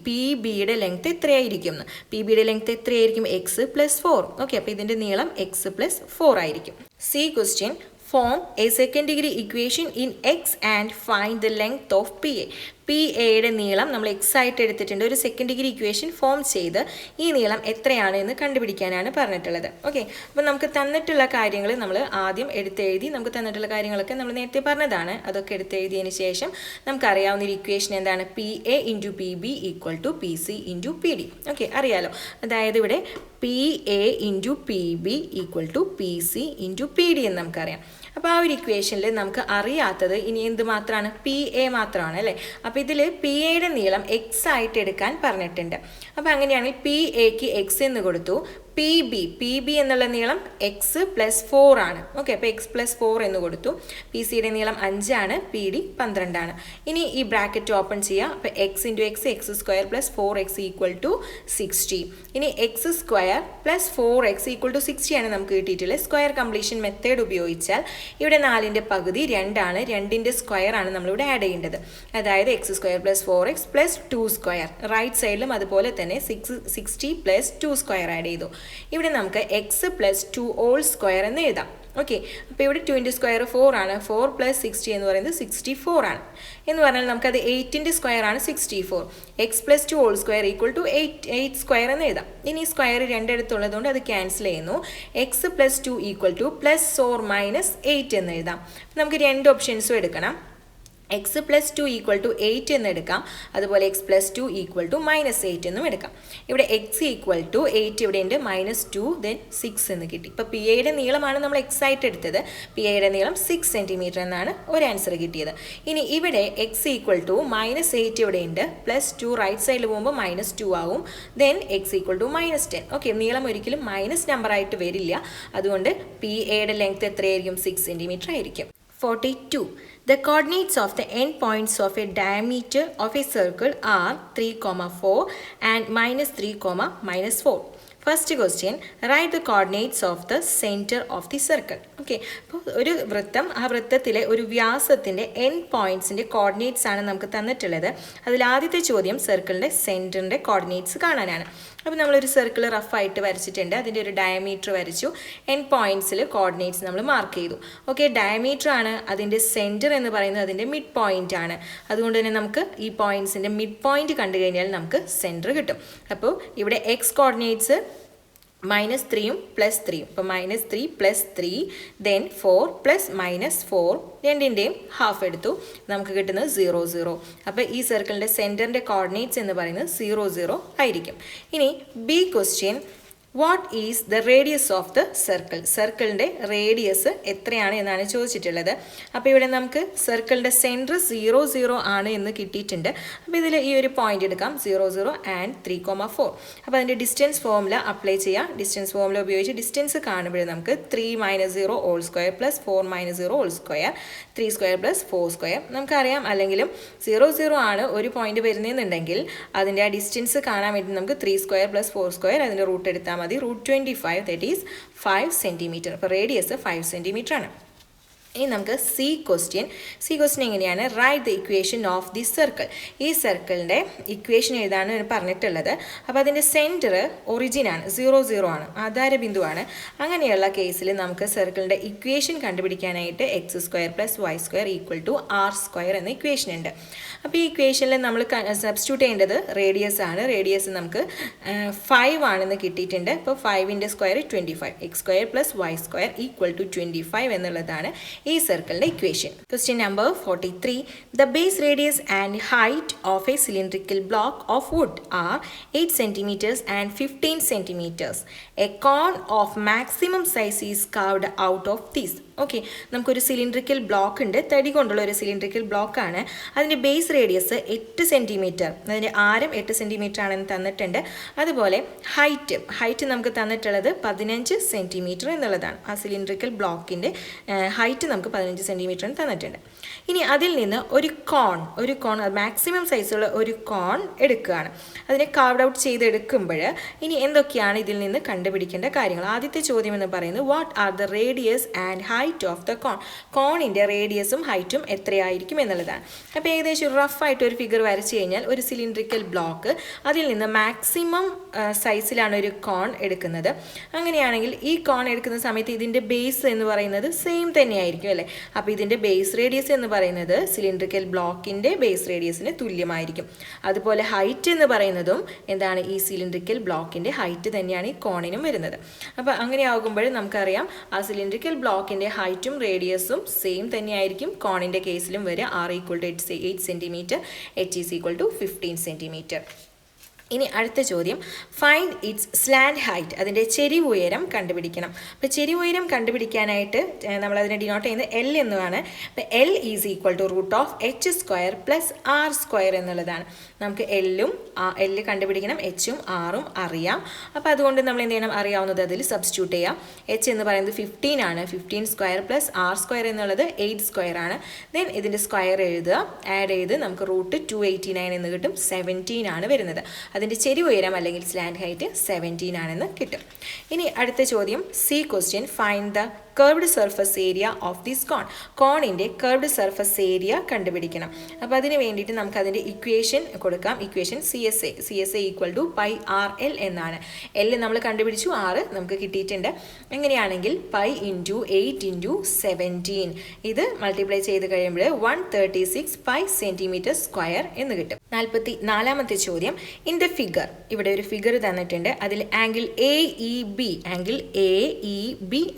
PBയുടെ ലെങ്ത്ത് എത്രയായിരിക്കും? PBയുടെ ലെങ്ത്ത് എത്രയായിരിക്കും? X + 4. ഓക്കെ, അപ്പോൾ ഇതിൻ്റെ നീളം X + 4 ആയിരിക്കും. C question, form a second degree equation in X and find the length of PA. PAയുടെ നീളം നമ്മൾ X ആയിട്ട് എടുത്തിട്ടുണ്ട്. ഒരു സെക്കൻഡ് ഡിഗ്രി ഇക്വേഷൻ ഫോം ചെയ്ത് ഈ നീളം എത്രയാണ് എന്ന് കണ്ടുപിടിക്കാനാണ് പറഞ്ഞിട്ടുള്ളത്. ഓക്കെ, അപ്പോൾ നമുക്ക് തന്നിട്ടുള്ള കാര്യങ്ങൾ നമ്മൾ ആദ്യം എടുത്തെഴുതി, നമുക്ക് തന്നിട്ടുള്ള കാര്യങ്ങളൊക്കെ നമ്മൾ നേരത്തെ പറഞ്ഞതാണ്. അതൊക്കെ എടുത്തെഴുതിയതിന് ശേഷം നമുക്കറിയാവുന്ന ഒരു ഇക്വേഷൻ എന്താണ്? PA × PB = PC × PD. Okay, അറിയാലോ. അതായത് ഇവിടെ PA × PB = PC × PD എന്ന് നമുക്കറിയാം. അപ്പോൾ ആ ഒരു ഇക്വേഷനിൽ നമുക്ക് അറിയാത്തത് ഇനി എന്ത് മാത്രമാണ്? PA മാത്രമാണ്, അല്ലേ? അപ്പോൾ ഇതിൽ PAയുടെ നീളം X ആയിട്ട് എടുക്കാൻ പറഞ്ഞിട്ടുണ്ട്. അപ്പോൾ അങ്ങനെയാണെങ്കിൽ PAക്ക് X എന്ന് കൊടുത്തു. PB എന്നുള്ള നീളം X + 4 ആണ്. ഓക്കെ, അപ്പോൾ X + 4 എന്ന് കൊടുത്തു. PCയുടെ നീളം 5 ആണ്, PD 12 ആണ്. ഇനി ഈ ബ്രാക്കറ്റ് ഓപ്പൺ ചെയ്യാം. അപ്പോൾ X × X, X² + 4X = 60. ഇനി X² + 4X = 60 ആണ് നമുക്ക് കിട്ടിയിട്ടുള്ളത്. സ്ക്വയർ കംപ്ലീഷൻ മെത്തേഡ് ഉപയോഗിച്ചാൽ ഇവിടെ 4ൻ്റെ പകുതി 2 ആണ്, 2ൻ്റെ സ്ക്വയർ ആണ് നമ്മളിവിടെ ആഡ് ചെയ്യേണ്ടത്. അതായത് X² + 4X + 2². റൈറ്റ് സൈഡിലും അതുപോലെ തന്നെ 60 + 2² ആഡ് ചെയ്തു. ഇവിടെ നമുക്ക് X + 2² എന്ന് എഴുതാം. ഓക്കെ, അപ്പോൾ ഇവിടെ 2ൻ്റെ സ്ക്വയർ 4 ആണ്, 4 + 60 എന്ന് പറയുന്നത് 64 ആണ്. എന്ന് പറഞ്ഞാൽ നമുക്കത് 8ൻ്റെ സ്ക്വയർ ആണ് 64. X + 2² = 8² എന്ന് എഴുതാം. ഇനി സ്ക്വയർ രണ്ടിടത്തുള്ളതുകൊണ്ട് അത് ക്യാൻസൽ ചെയ്യുന്നു. X + 2 = +or - 8 എന്ന് എഴുതാം. നമുക്ക് രണ്ട് ഓപ്ഷൻസും എടുക്കണം. എക്സ് പ്ലസ് 2 ഈക്വൽ ടു 8 എന്ന് എടുക്കാം, അതുപോലെ എക്സ് പ്ലസ് 2 ഈക്വൽ ടു -8 എന്നും എടുക്കാം. ഇവിടെ എക്സ് ഈക്വൽ ടു 8 ഇവിടെ ഉണ്ട്, -2 ദെൻ 6 എന്ന് കിട്ടി. ഇപ്പോൾ പി ഐയുടെ നീളമാണ് നമ്മൾ എക്സ് ആയിട്ട് എടുത്തത്. പി ഐയുടെ നീളം 6 സെൻറ്റിമീറ്റർ എന്നാണ് ഒരു ആൻസർ കിട്ടിയത്. ഇനി ഇവിടെ എക്സ് ഈക്വൽ ടു -8 ഇവിടെ ഉണ്ട്, +2 റൈറ്റ് സൈഡിൽ പോകുമ്പോൾ -2 ആവും, then x equal to -10. Okay, നീളം ഒരിക്കലും മൈനസ് നമ്പർ ആയിട്ട് വരില്ല, അതുകൊണ്ട് പി ഐയുടെ ലെങ്ത് എത്രയായിരിക്കും? 6 സെൻറ്റിമീറ്റർ ആയിരിക്കും. 42. The coordinates of the endpoints of a diameter of a circle are 3, 4 and -3, -4. First question, write the coordinates of the center of the circle. Okay, അപ്പോൾ ഒരു വൃത്തം, ആ വൃത്തത്തിലെ ഒരു വ്യാസത്തിൻ്റെ എൻഡ് പോയിൻറ്റ്സിൻ്റെ കോർഡിനേറ്റ്സ് ആണ് നമുക്ക് തന്നിട്ടുള്ളത്. അതിൽ ആദ്യത്തെ ചോദ്യം സർക്കിളിൻ്റെ സെൻറ്ററിൻ്റെ കോർഡിനേറ്റ്സ് കാണാനാണ്. അപ്പോൾ നമ്മളൊരു സർക്കിൾ റഫായിട്ട് വരച്ചിട്ടുണ്ട്, അതിൻ്റെ ഒരു ഡയമീറ്റർ വരച്ചു, എൻഡ് പോയിൻറ്റ്സിൽ കോർഡിനേറ്റ്സ് നമ്മൾ മാർക്ക് ചെയ്തു. ഓക്കെ, ഡയമീറ്റർ ആണ്, അതിൻ്റെ സെൻറ്റർ എന്ന് പറയുന്നത് അതിൻ്റെ മിഡ് പോയിൻ്റ് ആണ്. അതുകൊണ്ട് തന്നെ നമുക്ക് ഈ പോയിൻറ്റ്സിൻ്റെ മിഡ് പോയിൻ്റ് കണ്ടു കഴിഞ്ഞാൽ നമുക്ക് സെൻറ്റർ കിട്ടും. അപ്പോൾ ഇവിടെ എക്സ് കോർഡിനേറ്റ്സ് -3 +3, ഇപ്പോൾ -3 +3 ദെൻ 4 + -4 രണ്ടിൻ്റെയും ഹാഫ് എടുത്തു, നമുക്ക് കിട്ടുന്നത് 0, 0. അപ്പോൾ ഈ സർക്കിളിൻ്റെ സെൻറ്ററിൻ്റെ കോർഡിനേറ്റ്സ് എന്ന് പറയുന്നത് 0, 0 ആയിരിക്കും. ഇനി B question, what is the radius of the circle? സർക്കിളിൻ്റെ റേഡിയസ് എത്രയാണ് എന്നാണ് ചോദിച്ചിട്ടുള്ളത്. അപ്പോൾ ഇവിടെ നമുക്ക് സർക്കിളിൻ്റെ സെൻറ്റർ 0, 0 ആണ് എന്ന് കിട്ടിയിട്ടുണ്ട്. അപ്പോൾ ഇതിൽ ഈ ഒരു പോയിന്റ് എടുക്കാം, 0, 0 ആൻഡ് 3, 4. അപ്പോൾ അതിൻ്റെ ഡിസ്റ്റൻസ് ഫോർമുല അപ്ലൈ ചെയ്യാം. ഡിസ്റ്റൻസ് ഫോർമുല ഉപയോഗിച്ച് ഡിസ്റ്റൻസ് കാണുമ്പോൾ നമുക്ക് 3 - 0 whole square + 4 - 0 whole square, 3 square + 4 square. നമുക്കറിയാം, അല്ലെങ്കിലും 0, 0 ആണ് ഒരു പോയിന്റ് വരുന്നതെന്നുണ്ടെങ്കിൽ അതിൻ്റെ ആ ഡിസ്റ്റൻസ് കാണാൻ വേണ്ടി നമുക്ക് 3 സ്ക്വയർ + 4 സ്ക്വയർ അതിൻ്റെ റൂട്ട് എടുത്താൽ മതി, √25, ദാറ്റ് ഈസ് 5 സെൻറ്റിമീറ്റർ. അപ്പോൾ റേഡിയസ് 5 സെൻറ്റിമീറ്റർ ആണ്. ഇനി നമുക്ക് സി ക്വസ്റ്റ്യൻ എങ്ങനെയാണ്? Write the equation of the circle. ഈ സർക്കിളിൻ്റെ ഇക്വേഷൻ എഴുതാണ് പറഞ്ഞിട്ടുള്ളത്. അപ്പോൾ അതിൻ്റെ സെൻറ്റർ ഒറിജിനാണ്, 0, 0 ആണ്, ആധാരബിന്ദുവാണ്. അങ്ങനെയുള്ള കേസിൽ നമുക്ക് സർക്കിളിൻ്റെ ഇക്വേഷൻ കണ്ടുപിടിക്കാനായിട്ട് x² + y² = r² എന്ന ഇക്വേഷൻ ഉണ്ട്. അപ്പോൾ ഈ ഇക്വേഷനിൽ നമ്മൾ സബ്സ്റ്റിറ്റ്യൂട്ട് ചെയ്യേണ്ടത് റേഡിയസ് ആണ്. റേഡിയസ് നമുക്ക് 5 ആണെന്ന് കിട്ടിയിട്ടുണ്ട്. അപ്പോൾ 5ൻ്റെ സ്ക്വയർ 25, x² + y² = 25 എന്നുള്ളതാണ് ഈ സർക്കിളിൻ്റെ equation. Question number 43. The base radius and height of a cylindrical block of wood are 8 centimeters and 15 centimeters. A cone of maximum size is carved out of these. Okay, നമുക്കൊരു സിലിണ്ട്രിക്കൽ ബ്ലോക്ക് ഉണ്ട്, തടി കൊണ്ടുള്ള ഒരു സിലിണ്ട്രിക്കൽ ബ്ലോക്കാണ്. അതിൻ്റെ ബേസ് റേഡിയസ് 8 സെൻറ്റിമീറ്റർ, അതിൻ്റെ ആരം 8 സെൻറ്റിമീറ്റർ ആണെന്ന് തന്നിട്ടുണ്ട്. അതുപോലെ ഹൈറ്റ് നമുക്ക് തന്നിട്ടുള്ളത് 15 സെൻറ്റിമീറ്റർ എന്നുള്ളതാണ്. ആ സിലിണ്ട്രിക്കൽ ബ്ലോക്കിൻ്റെ ഹൈറ്റ് നമുക്ക് 15 സെൻറ്റിമീറ്റർ എന്ന് തന്നിട്ടുണ്ട്. ഇനി അതിൽ നിന്ന് ഒരു കോൺ മാക്സിമം സൈസുള്ള ഒരു കോൺ എടുക്കുകയാണ്. അതിനെ കാർവ്ഡ് ഔട്ട് ചെയ്തെടുക്കുമ്പോൾ ഇനി എന്തൊക്കെയാണ് ഇതിൽ നിന്ന് കണ്ടുപിടിക്കേണ്ട കാര്യങ്ങൾ? ആദ്യത്തെ ചോദ്യം എന്ന് പറയുന്നത് what are the radius and height of the cone? കോണിൻ്റെ റേഡിയസും ഹൈറ്റും എത്രയായിരിക്കും എന്നുള്ളതാണ്. അപ്പോൾ ഏകദേശം റഫായിട്ട് ഒരു ഫിഗർ വരച്ച് കഴിഞ്ഞാൽ ഒരു സിലിണ്ട്രിക്കൽ ബ്ലോക്ക്, അതിൽ നിന്ന് മാക്സിമം സൈസിലാണ് ഒരു കോൺ എടുക്കുന്നത്. അങ്ങനെയാണെങ്കിൽ ഈ കോൺ എടുക്കുന്ന സമയത്ത് ഇതിൻ്റെ ബേസ് എന്ന് പറയുന്നത് സെയിം തന്നെയായിരിക്കും അല്ലേ? അപ്പോൾ ഇതിൻ്റെ ബേസ് റേഡിയസ് എന്ന് പറയുന്നത് സിലിണ്ട്രിക്കൽ ബ്ലോക്കിൻ്റെ ബേസ് റേഡിയസിന് തുല്യമായിരിക്കും. അതുപോലെ ഹൈറ്റ് എന്ന് പറയുന്നതും എന്താണ്? ഈ സിലിണ്ട്രിക്കൽ ബ്ലോക്കിൻ്റെ ഹൈറ്റ് തന്നെയാണ് ഈ കോണിനും വരുന്നത്. അപ്പോൾ അങ്ങനെ ആകുമ്പോൾ നമുക്കറിയാം ആ സിലിണ്ട്രിക്കൽ ബ്ലോക്കിൻ്റെ ഹൈറ്റും റേഡിയസും സെയിം തന്നെയായിരിക്കും കോണിൻ്റെ കേസിലും വരിക. r = 8 centimetre, h = 15 centimetre. ഇനി അടുത്ത ചോദ്യം, ഫൈൻഡ് ഇറ്റ്സ് സ്ലാൻഡ് ഹൈറ്റ്. അതിൻ്റെ ചെരിവ് ഉയരം കണ്ടുപിടിക്കണം. അപ്പോൾ ചെരിവ് ഉയരം കണ്ടുപിടിക്കാനായിട്ട് നമ്മളതിനെ ഡിനോട്ട് ചെയ്യുന്നത് L എന്നുമാണ്. അപ്പോൾ L = √h² + r² എന്നുള്ളതാണ്. നമുക്ക് L കണ്ടുപിടിക്കണം, H-ഉം R-ഉം അറിയാം. അപ്പോൾ അതുകൊണ്ട് നമ്മൾ എന്ത് ചെയ്യണം? അറിയാവുന്നത് അതിൽ സബ്സ്റ്റിറ്റ്യൂട്ട് ചെയ്യാം. H എന്ന് പറയുന്നത് 15 ആണ്, 15² + r² എന്നുള്ളത് 8² ആണ്. ദെൻ ഇതിൻ്റെ സ്ക്വയർ എഴുതുക, ആഡ് ചെയ്ത് നമുക്ക് √289 എന്ന് കിട്ടും, 17 ആണ് വരുന്നത്. അതിൻ്റെ ചെരിവ് ഉയരം അല്ലെങ്കിൽ സ്ലാൻഡ് ഹൈറ്റ് 17 ആണെന്ന് കിട്ടും. ഇനി അടുത്ത ചോദ്യം C question, find the curved surface area of this cone. കോണിൻ്റെ കർവ്ഡ് സർഫസ് ഏരിയ കണ്ടുപിടിക്കണം. അപ്പോൾ അതിന് വേണ്ടിയിട്ട് നമുക്ക് അതിൻ്റെ ഇക്വേഷൻ കൊടുക്കാം. ഇക്വേഷൻ CSA = πRL എന്നാണ്. L നമ്മൾ കണ്ടുപിടിച്ചു, R നമുക്ക് കിട്ടിയിട്ടുണ്ട്. എങ്ങനെയാണെങ്കിൽ π × 8 × 17 ഇത് മൾട്ടിപ്ലൈ ചെയ്ത് കഴിയുമ്പോൾ 136 cm² എന്ന് കിട്ടും. 44ാമത്തെ ചോദ്യം, ഇൻ ദ ഫിഗർ, ഇവിടെ ഒരു ഫിഗർ തന്നിട്ടുണ്ട്. അതിൽ ആംഗിൾ AEB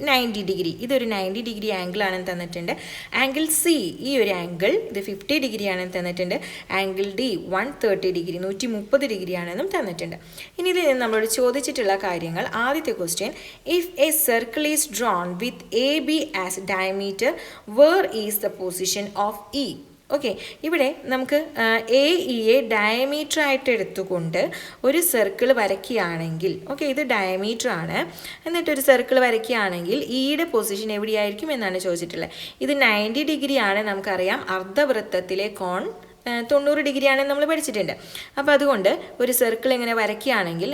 90 ഡിഗ്രി ഡി ഇതൊരു 90 ഡിഗ്രി ആംഗിൾ ആണെന്ന് തന്നിട്ടുണ്ട്. ആംഗിൾ സി ഈ ഒരു ആംഗിൾ ഇത് 50 ഡിഗ്രി ആണെന്ന് തന്നിട്ടുണ്ട്. ആംഗിൾ ഡി 130 ഡിഗ്രി 130 ഡിഗ്രി ആണെന്നും തന്നിട്ടുണ്ട്. ഇനി ഇതിൽ നമ്മളോട് ചോദിച്ചിട്ടുള്ള കാര്യങ്ങൾ, ആദ്യത്തെ question, if a circle is drawn with A B as diameter where is the position of E. Okay, ഇവിടെ നമുക്ക് എ ഇയെ ഡയമീറ്റർ ആയിട്ട് എടുത്തുകൊണ്ട് ഒരു സർക്കിൾ വരയ്ക്കുകയാണെങ്കിൽ, ഓക്കെ ഇത് ഡയമീറ്റർ ആണ്, എന്നിട്ടൊരു സർക്കിൾ വരയ്ക്കുകയാണെങ്കിൽ ഇയുടെ പൊസിഷൻ എവിടെയായിരിക്കും എന്നാണ് ചോദിച്ചിട്ടുള്ളത്. ഇത് 90 ഡിഗ്രി ആണ്, നമുക്കറിയാം. അർദ്ധവൃത്തത്തിലെ കോൺ 90 ഡിഗ്രിയാണെന്ന് നമ്മൾ പഠിച്ചിട്ടുണ്ട്. അപ്പോൾ അതുകൊണ്ട് ഒരു സർക്കിൾ ഇങ്ങനെ വരയ്ക്കുകയാണെങ്കിൽ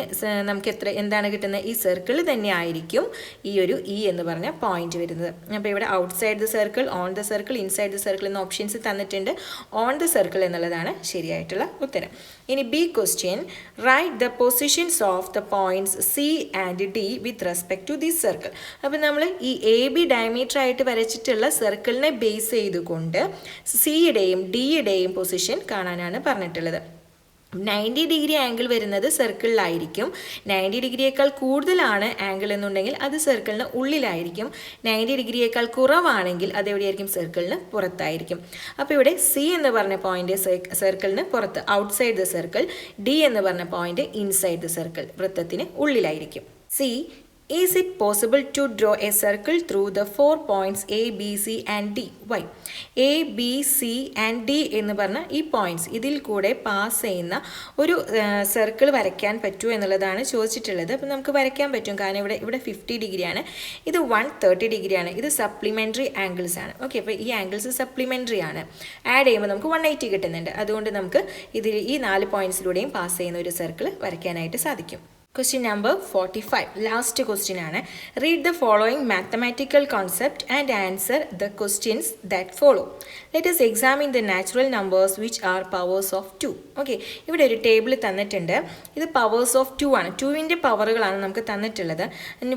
നമുക്ക് എന്താണ് കിട്ടുന്നത്? ഈ സർക്കിൾ തന്നെ ആയിരിക്കും ഈ ഒരു ഇ എന്ന് പറഞ്ഞ പോയിന്റ് വരുന്നത്. അപ്പോൾ ഇവിടെ outside the circle, on the circle, inside the circle എന്ന ഓപ്ഷൻസ് തന്നിട്ടുണ്ട്. ഓൺ ദ സർക്കിൾ എന്നുള്ളതാണ് ശരിയായിട്ടുള്ള ഉത്തരം. ഇനി B question, write the positions of the points C and D with respect to this circle. അപ്പോൾ നമ്മൾ ഈ എ ബി ഡയമീറ്റർ ആയിട്ട് വരച്ചിട്ടുള്ള സർക്കിളിനെ ബേസ് ചെയ്തുകൊണ്ട് സിയുടെയും ഡിയുടെയും പൊസിഷൻ കാണാനാണ് പറഞ്ഞിട്ടുള്ളത്. 90 ഡിഗ്രി ആംഗിൾ വരുന്നത് സർക്കിളിലായിരിക്കും. 90 ഡിഗ്രിയേക്കാൾ കൂടുതലാണ് ആംഗിൾ എന്നുണ്ടെങ്കിൽ അത് സർക്കിളിന് ഉള്ളിലായിരിക്കും. 90 ഡിഗ്രിയേക്കാൾ കുറവാണെങ്കിൽ അതെവിടെയായിരിക്കും? സർക്കിളിന് പുറത്തായിരിക്കും. അപ്പോൾ ഇവിടെ സി എന്ന് പറഞ്ഞ പോയിന്റ് സർക്കിളിന് പുറത്ത്, ഔട്ട്സൈഡ് ദ സർക്കിൾ. ഡി എന്ന് പറഞ്ഞ പോയിന്റ് ഇൻസൈഡ് ദ സർക്കിൾ, വൃത്തത്തിന് ഉള്ളിലായിരിക്കും. C, is it possible to draw a circle through the 4 points A, B, C and D? Why? A, B, C and D എന്ന് പറഞ്ഞ ഈ പോയിന്റ്സ് ഇതിൽ കൂടെ പാസ് ചെയ്യുന്ന ഒരു സർക്കിൾ വരയ്ക്കാൻ പറ്റുമോ എന്നുള്ളതാണ് ചോദിച്ചിട്ടുള്ളത്. അപ്പോൾ നമുക്ക് വരയ്ക്കാൻ പറ്റും, കാരണം ഇവിടെ 50 ഡിഗ്രിയാണ്, ഇത് 130 ഡിഗ്രിയാണ്, ഇത് സപ്ലിമെൻ്ററി ആംഗിൾസ് ആണ്. ഓക്കെ, അപ്പോൾ ഈ ആംഗിൾസ് സപ്ലിമെൻ്ററി ആണ്. ആഡ് ചെയ്യുമ്പോൾ നമുക്ക് 180 കിട്ടുന്നുണ്ട്. അതുകൊണ്ട് നമുക്ക് ഇതിൽ ഈ 4 പോയിന്റ്സിലൂടെയും പാസ് ചെയ്യുന്ന ഒരു സർക്കിൾ വരയ്ക്കാനായിട്ട് സാധിക്കും. Question number 45. Last question ആണ്. Read the following mathematical concept and answer the questions that follow. Let us examine the natural numbers which are powers of 2. Okay, ഇവിടെ ഒരു ടേബിൾ തന്നിട്ടുണ്ട്. ഇത് പവേഴ്സ് ഓഫ് 2 ആണ്. 2വിൻ്റെ പവറുകളാണ് നമുക്ക് തന്നിട്ടുള്ളത്.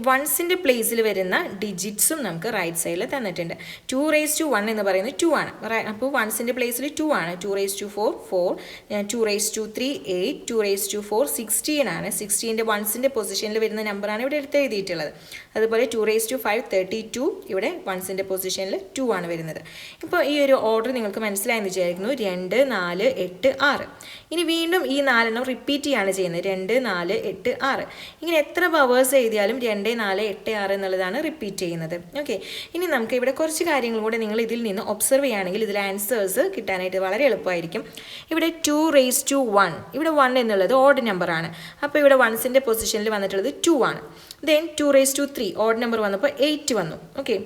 വൺസിൻ്റെ പ്ലേസിൽ വരുന്ന ഡിജിറ്റ്സും നമുക്ക് റൈറ്റ് സൈഡിൽ തന്നിട്ടുണ്ട്. 2 raised to 1 എന്ന് പറയുന്നത് 2 ആണ്. അപ്പോൾ വൺസിൻ്റെ പ്ലേസിൽ 2 ആണ്. 2 raised to 4 4, 2 raised to 3 8, 2 raised to 4 16 ആണ്. 16ൻ്റെ വൺസിൻ്റെ പൊസിഷനിൽ വരുന്ന നമ്പറാണ് ഇവിടെ എടുത്ത് എഴുതിയിട്ടുള്ളത്. അതുപോലെ 2 raised to 5 32, ഇവിടെ വൺസിൻ്റെ പൊസിഷനിൽ 2 ആണ് വരുന്നത്. ഇപ്പോൾ ഈ ഒരു ഓർഡർ നിങ്ങൾക്ക് മനസ്സിലായെന്ന് വിചാരിക്കുന്നു. 2 4 8 6. ഇനി വീണ്ടും ഈ 4 റിപ്പീറ്റ് ചെയ്യാണ് ചെയ്യുന്നത്. 2 4 8 6. ഇങ്ങനെ എത്ര പവേഴ്സ് എഴുതിയാലും 2 4 8 6 എന്നുള്ളതാണ് റിപ്പീറ്റ് ചെയ്യുന്നത്. ഓക്കെ, ഇനി നമുക്ക് ഇവിടെ കുറച്ച് കാര്യങ്ങൾ കൂടെ നിങ്ങൾ ഇതിൽ നിന്ന് ഒബ്സർവ് ചെയ്യുകയാണെങ്കിൽ ഇതിൽ ആൻസേഴ്സ് കിട്ടാനായിട്ട് വളരെ എളുപ്പമായിരിക്കും. ഇവിടെ 2 raised to 1, ഇവിടെ 1 എന്നുള്ളത് ഓഡ് നമ്പറാണ്. അപ്പോൾ ഇവിടെ വൺസിൻ്റെ പൊസിഷനിൽ വന്നിട്ടുള്ളത് 2 ആണ്. Then 2 raised to 3 odd number വന്നപ്പോൾ 8 വന്നു. ഓക്കെ,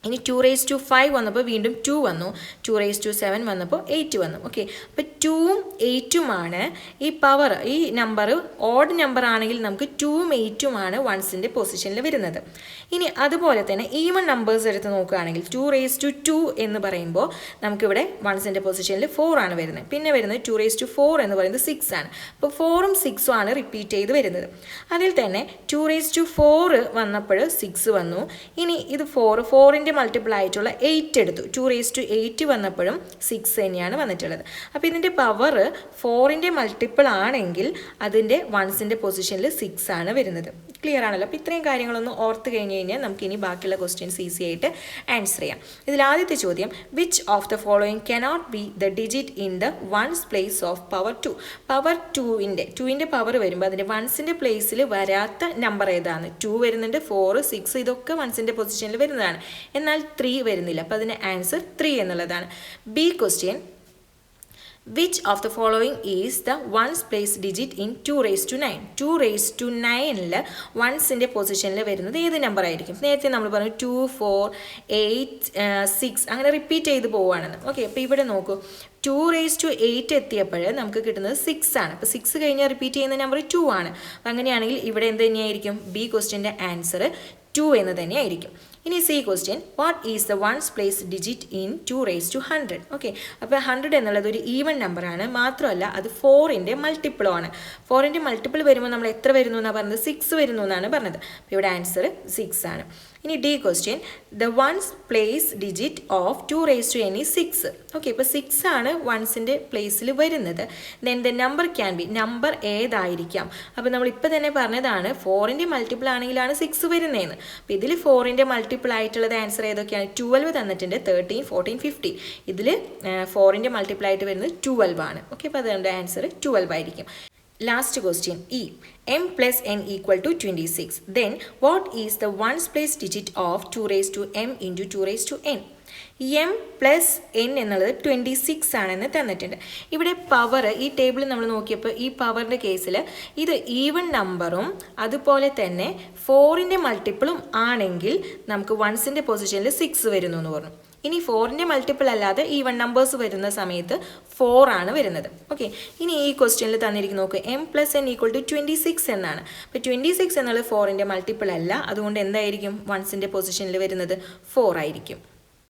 ഇനി 2 raised to 5 വന്നപ്പോൾ വീണ്ടും 2 വന്നു. 2 raised to 7 വന്നപ്പോൾ 8 വന്നു. ഓക്കെ, അപ്പോൾ 2ഉം 8ഉമാണ് ഈ പവർ. ഈ നമ്പർ ഓഡ് നമ്പർ ആണെങ്കിൽ നമുക്ക് 2ഉം 8ഉമാണ് വൺസിൻ്റെ പൊസിഷനിൽ വരുന്നത്. ഇനി അതുപോലെ തന്നെ ഈവൺ നമ്പേഴ്സ് എടുത്ത് നോക്കുകയാണെങ്കിൽ 2 raised to 2 എന്ന് പറയുമ്പോൾ നമുക്കിവിടെ വൺസിൻ്റെ പൊസിഷനിൽ 4 ആണ് വരുന്നത്. പിന്നെ വരുന്നത് 2 raised to 4 എന്ന് പറയുന്നത് 6 ആണ്. അപ്പോൾ 4ഉം 6ഉം ആണ് റിപ്പീറ്റ് ചെയ്ത് വരുന്നത്. അതിൽ തന്നെ 2 raised to 4 വന്നപ്പോൾ 6 വന്നു. ഇനി ഇത് 4ൻ്റെ മൾട്ടിപ്പിൾ ആയിട്ടുള്ള 8 എടുത്തു. 2 raised to 8 വന്നപ്പോഴും 6 തന്നെയാണ് വന്നിട്ടുള്ളത്. അപ്പോൾ ഇതിൻ്റെ പവർ 4ൻ്റെ മൾട്ടിപ്പിൾ ആണെങ്കിൽ അതിൻ്റെ വൺസിൻ്റെ പൊസിഷനിൽ 6 ആണ് വരുന്നത്. ക്ലിയർ ആണല്ലോ? അപ്പോൾ ഇത്രയും കാര്യങ്ങളൊന്ന് ഓർത്ത് കഴിഞ്ഞ് കഴിഞ്ഞാൽ നമുക്കിനി ബാക്കിയുള്ള ക്വസ്റ്റ്യൻസ് ഈസി ആയിട്ട് ആൻസർ ചെയ്യാം. ഇതിൽ ആദ്യത്തെ ചോദ്യം, which of the following cannot be the digit in the ones place of power 2? Power 2വിൻ്റെ പവർ വരുമ്പോൾ അതിൻ്റെ വൺസിൻ്റെ പ്ലേസിൽ വരാത്ത നമ്പർ ഏതാണ്? 2 വരുന്നുണ്ട്, 4 6 ഇതൊക്കെ വൺസിൻ്റെ പൊസിഷനിൽ വരുന്നതാണ്. എന്നാൽ 3 വരുന്നില്ല. അപ്പോൾ അതിൻ്റെ ആൻസർ 3 എന്നുള്ളതാണ്. B question, which of the following is the ones place digit in 2 raised to 9? 2 raised to 9ൽ വൺസിൻ്റെ പൊസിഷനിൽ വരുന്നത് ഏത് നമ്പർ ആയിരിക്കും? നേരത്തെ നമ്മൾ പറഞ്ഞു 2 4 8 6 അങ്ങനെ റിപ്പീറ്റ് ചെയ്ത് പോവുകയാണെന്ന്. ഓക്കെ, അപ്പോൾ ഇവിടെ നോക്കൂ, 2 raised to 8 എത്തിയപ്പോൾ നമുക്ക് കിട്ടുന്നത് 6 ആണ്. അപ്പോൾ 6 കഴിഞ്ഞാൽ റിപ്പീറ്റ് ചെയ്യുന്ന നമ്പർ 2 ആണ്. അപ്പോൾ അങ്ങനെയാണെങ്കിൽ ഇവിടെ എന്ത് തന്നെയായിരിക്കും? ബി ക്വസ്റ്റ്യൻ്റെ ആൻസർ 2 എന്ന് തന്നെയായിരിക്കും. ഇനി C question, what is the ones place digit in 2 raised to 100? Okay, അപ്പോൾ 100 എന്നുള്ളത് ഒരു ഈവൺ നമ്പറാണ്. മാത്രമല്ല അത് 4ൻ്റെ മൾട്ടിപ്പിളും ആണ്. 4ൻ്റെ മൾട്ടിപ്പിൾ വരുമ്പോൾ നമ്മൾ എത്ര വരുന്നു എന്നാണ് പറഞ്ഞത്? 6 വരുന്നു എന്നാണ് പറഞ്ഞത്. അപ്പോൾ ഇവിടെ ആൻസർ 6 ആണ്. ഇനി D question the ones place digit of 2n is 6. Okay, ഇപ്പോൾ 6 ആണ് വൺസിൻ്റെ പ്ലേസിൽ വരുന്നത്. Then the number can be, number ഏതായിരിക്കാം? അപ്പോൾ നമ്മൾ ഇപ്പോൾ തന്നെ പറഞ്ഞതാണ് 4ൻ്റെ മൾട്ടിപ്പിൾ ആണെങ്കിലാണ് 6 വരുന്നതെന്ന്. അപ്പോൾ ഇതിൽ 4ൻ്റെ മൾട്ടിപ്പിൾ ആയിട്ടുള്ളത് ആൻസർ ഏതൊക്കെയാണ്? 12 തന്നിട്ടുണ്ട്, 13, 14, 15. ഇതിൽ 4ൻ്റെ മൾട്ടിപ്പിൾ ആയിട്ട് വരുന്നത് 12 ആണ്. ഓക്കെ, അപ്പോൾ അതുകൊണ്ട് ആൻസർ 12 ആയിരിക്കും. Last question E. M plus n equal to 26. Then what is the ones place digit of 2 raised to m into 2 raised to n? m plus n എന്നുള്ളത് 26 ആണെന്ന് തന്നിട്ടുണ്ട്. ഇവിടെ പവർ ഈ ടേബിൾ നമ്മൾ നോക്കിയപ്പോൾ ഈ പവറിൻ്റെ കേസിൽ ഇത് ഈവൺ നമ്പറും അതുപോലെ തന്നെ 4ൻ്റെ മൾട്ടിപ്പിളും ആണെങ്കിൽ നമുക്ക് വൺസിൻ്റെ പൊസിഷനിൽ 6 വരുന്നു എന്ന് പറഞ്ഞു. ഇനി 4ൻ്റെ മൾട്ടിപ്പിൾ അല്ലാതെ ഈവൺ നമ്പേഴ്സ് വരുന്ന സമയത്ത് 4 ആണ് വരുന്നത്. ഓക്കെ, ഇനി ഈ ക്വസ്റ്റ്യനിൽ തന്നിരിക്കുന്ന നോക്ക് m plus n equal to 26 എന്നാണ്. അപ്പോൾ 26 എന്നുള്ളത് 4ൻ്റെ മൾട്ടിപ്പിൾ അല്ല, അതുകൊണ്ട് എന്തായിരിക്കും വൺസിൻ്റെ പൊസിഷനിൽ വരുന്നത്? 4 ആയിരിക്കും.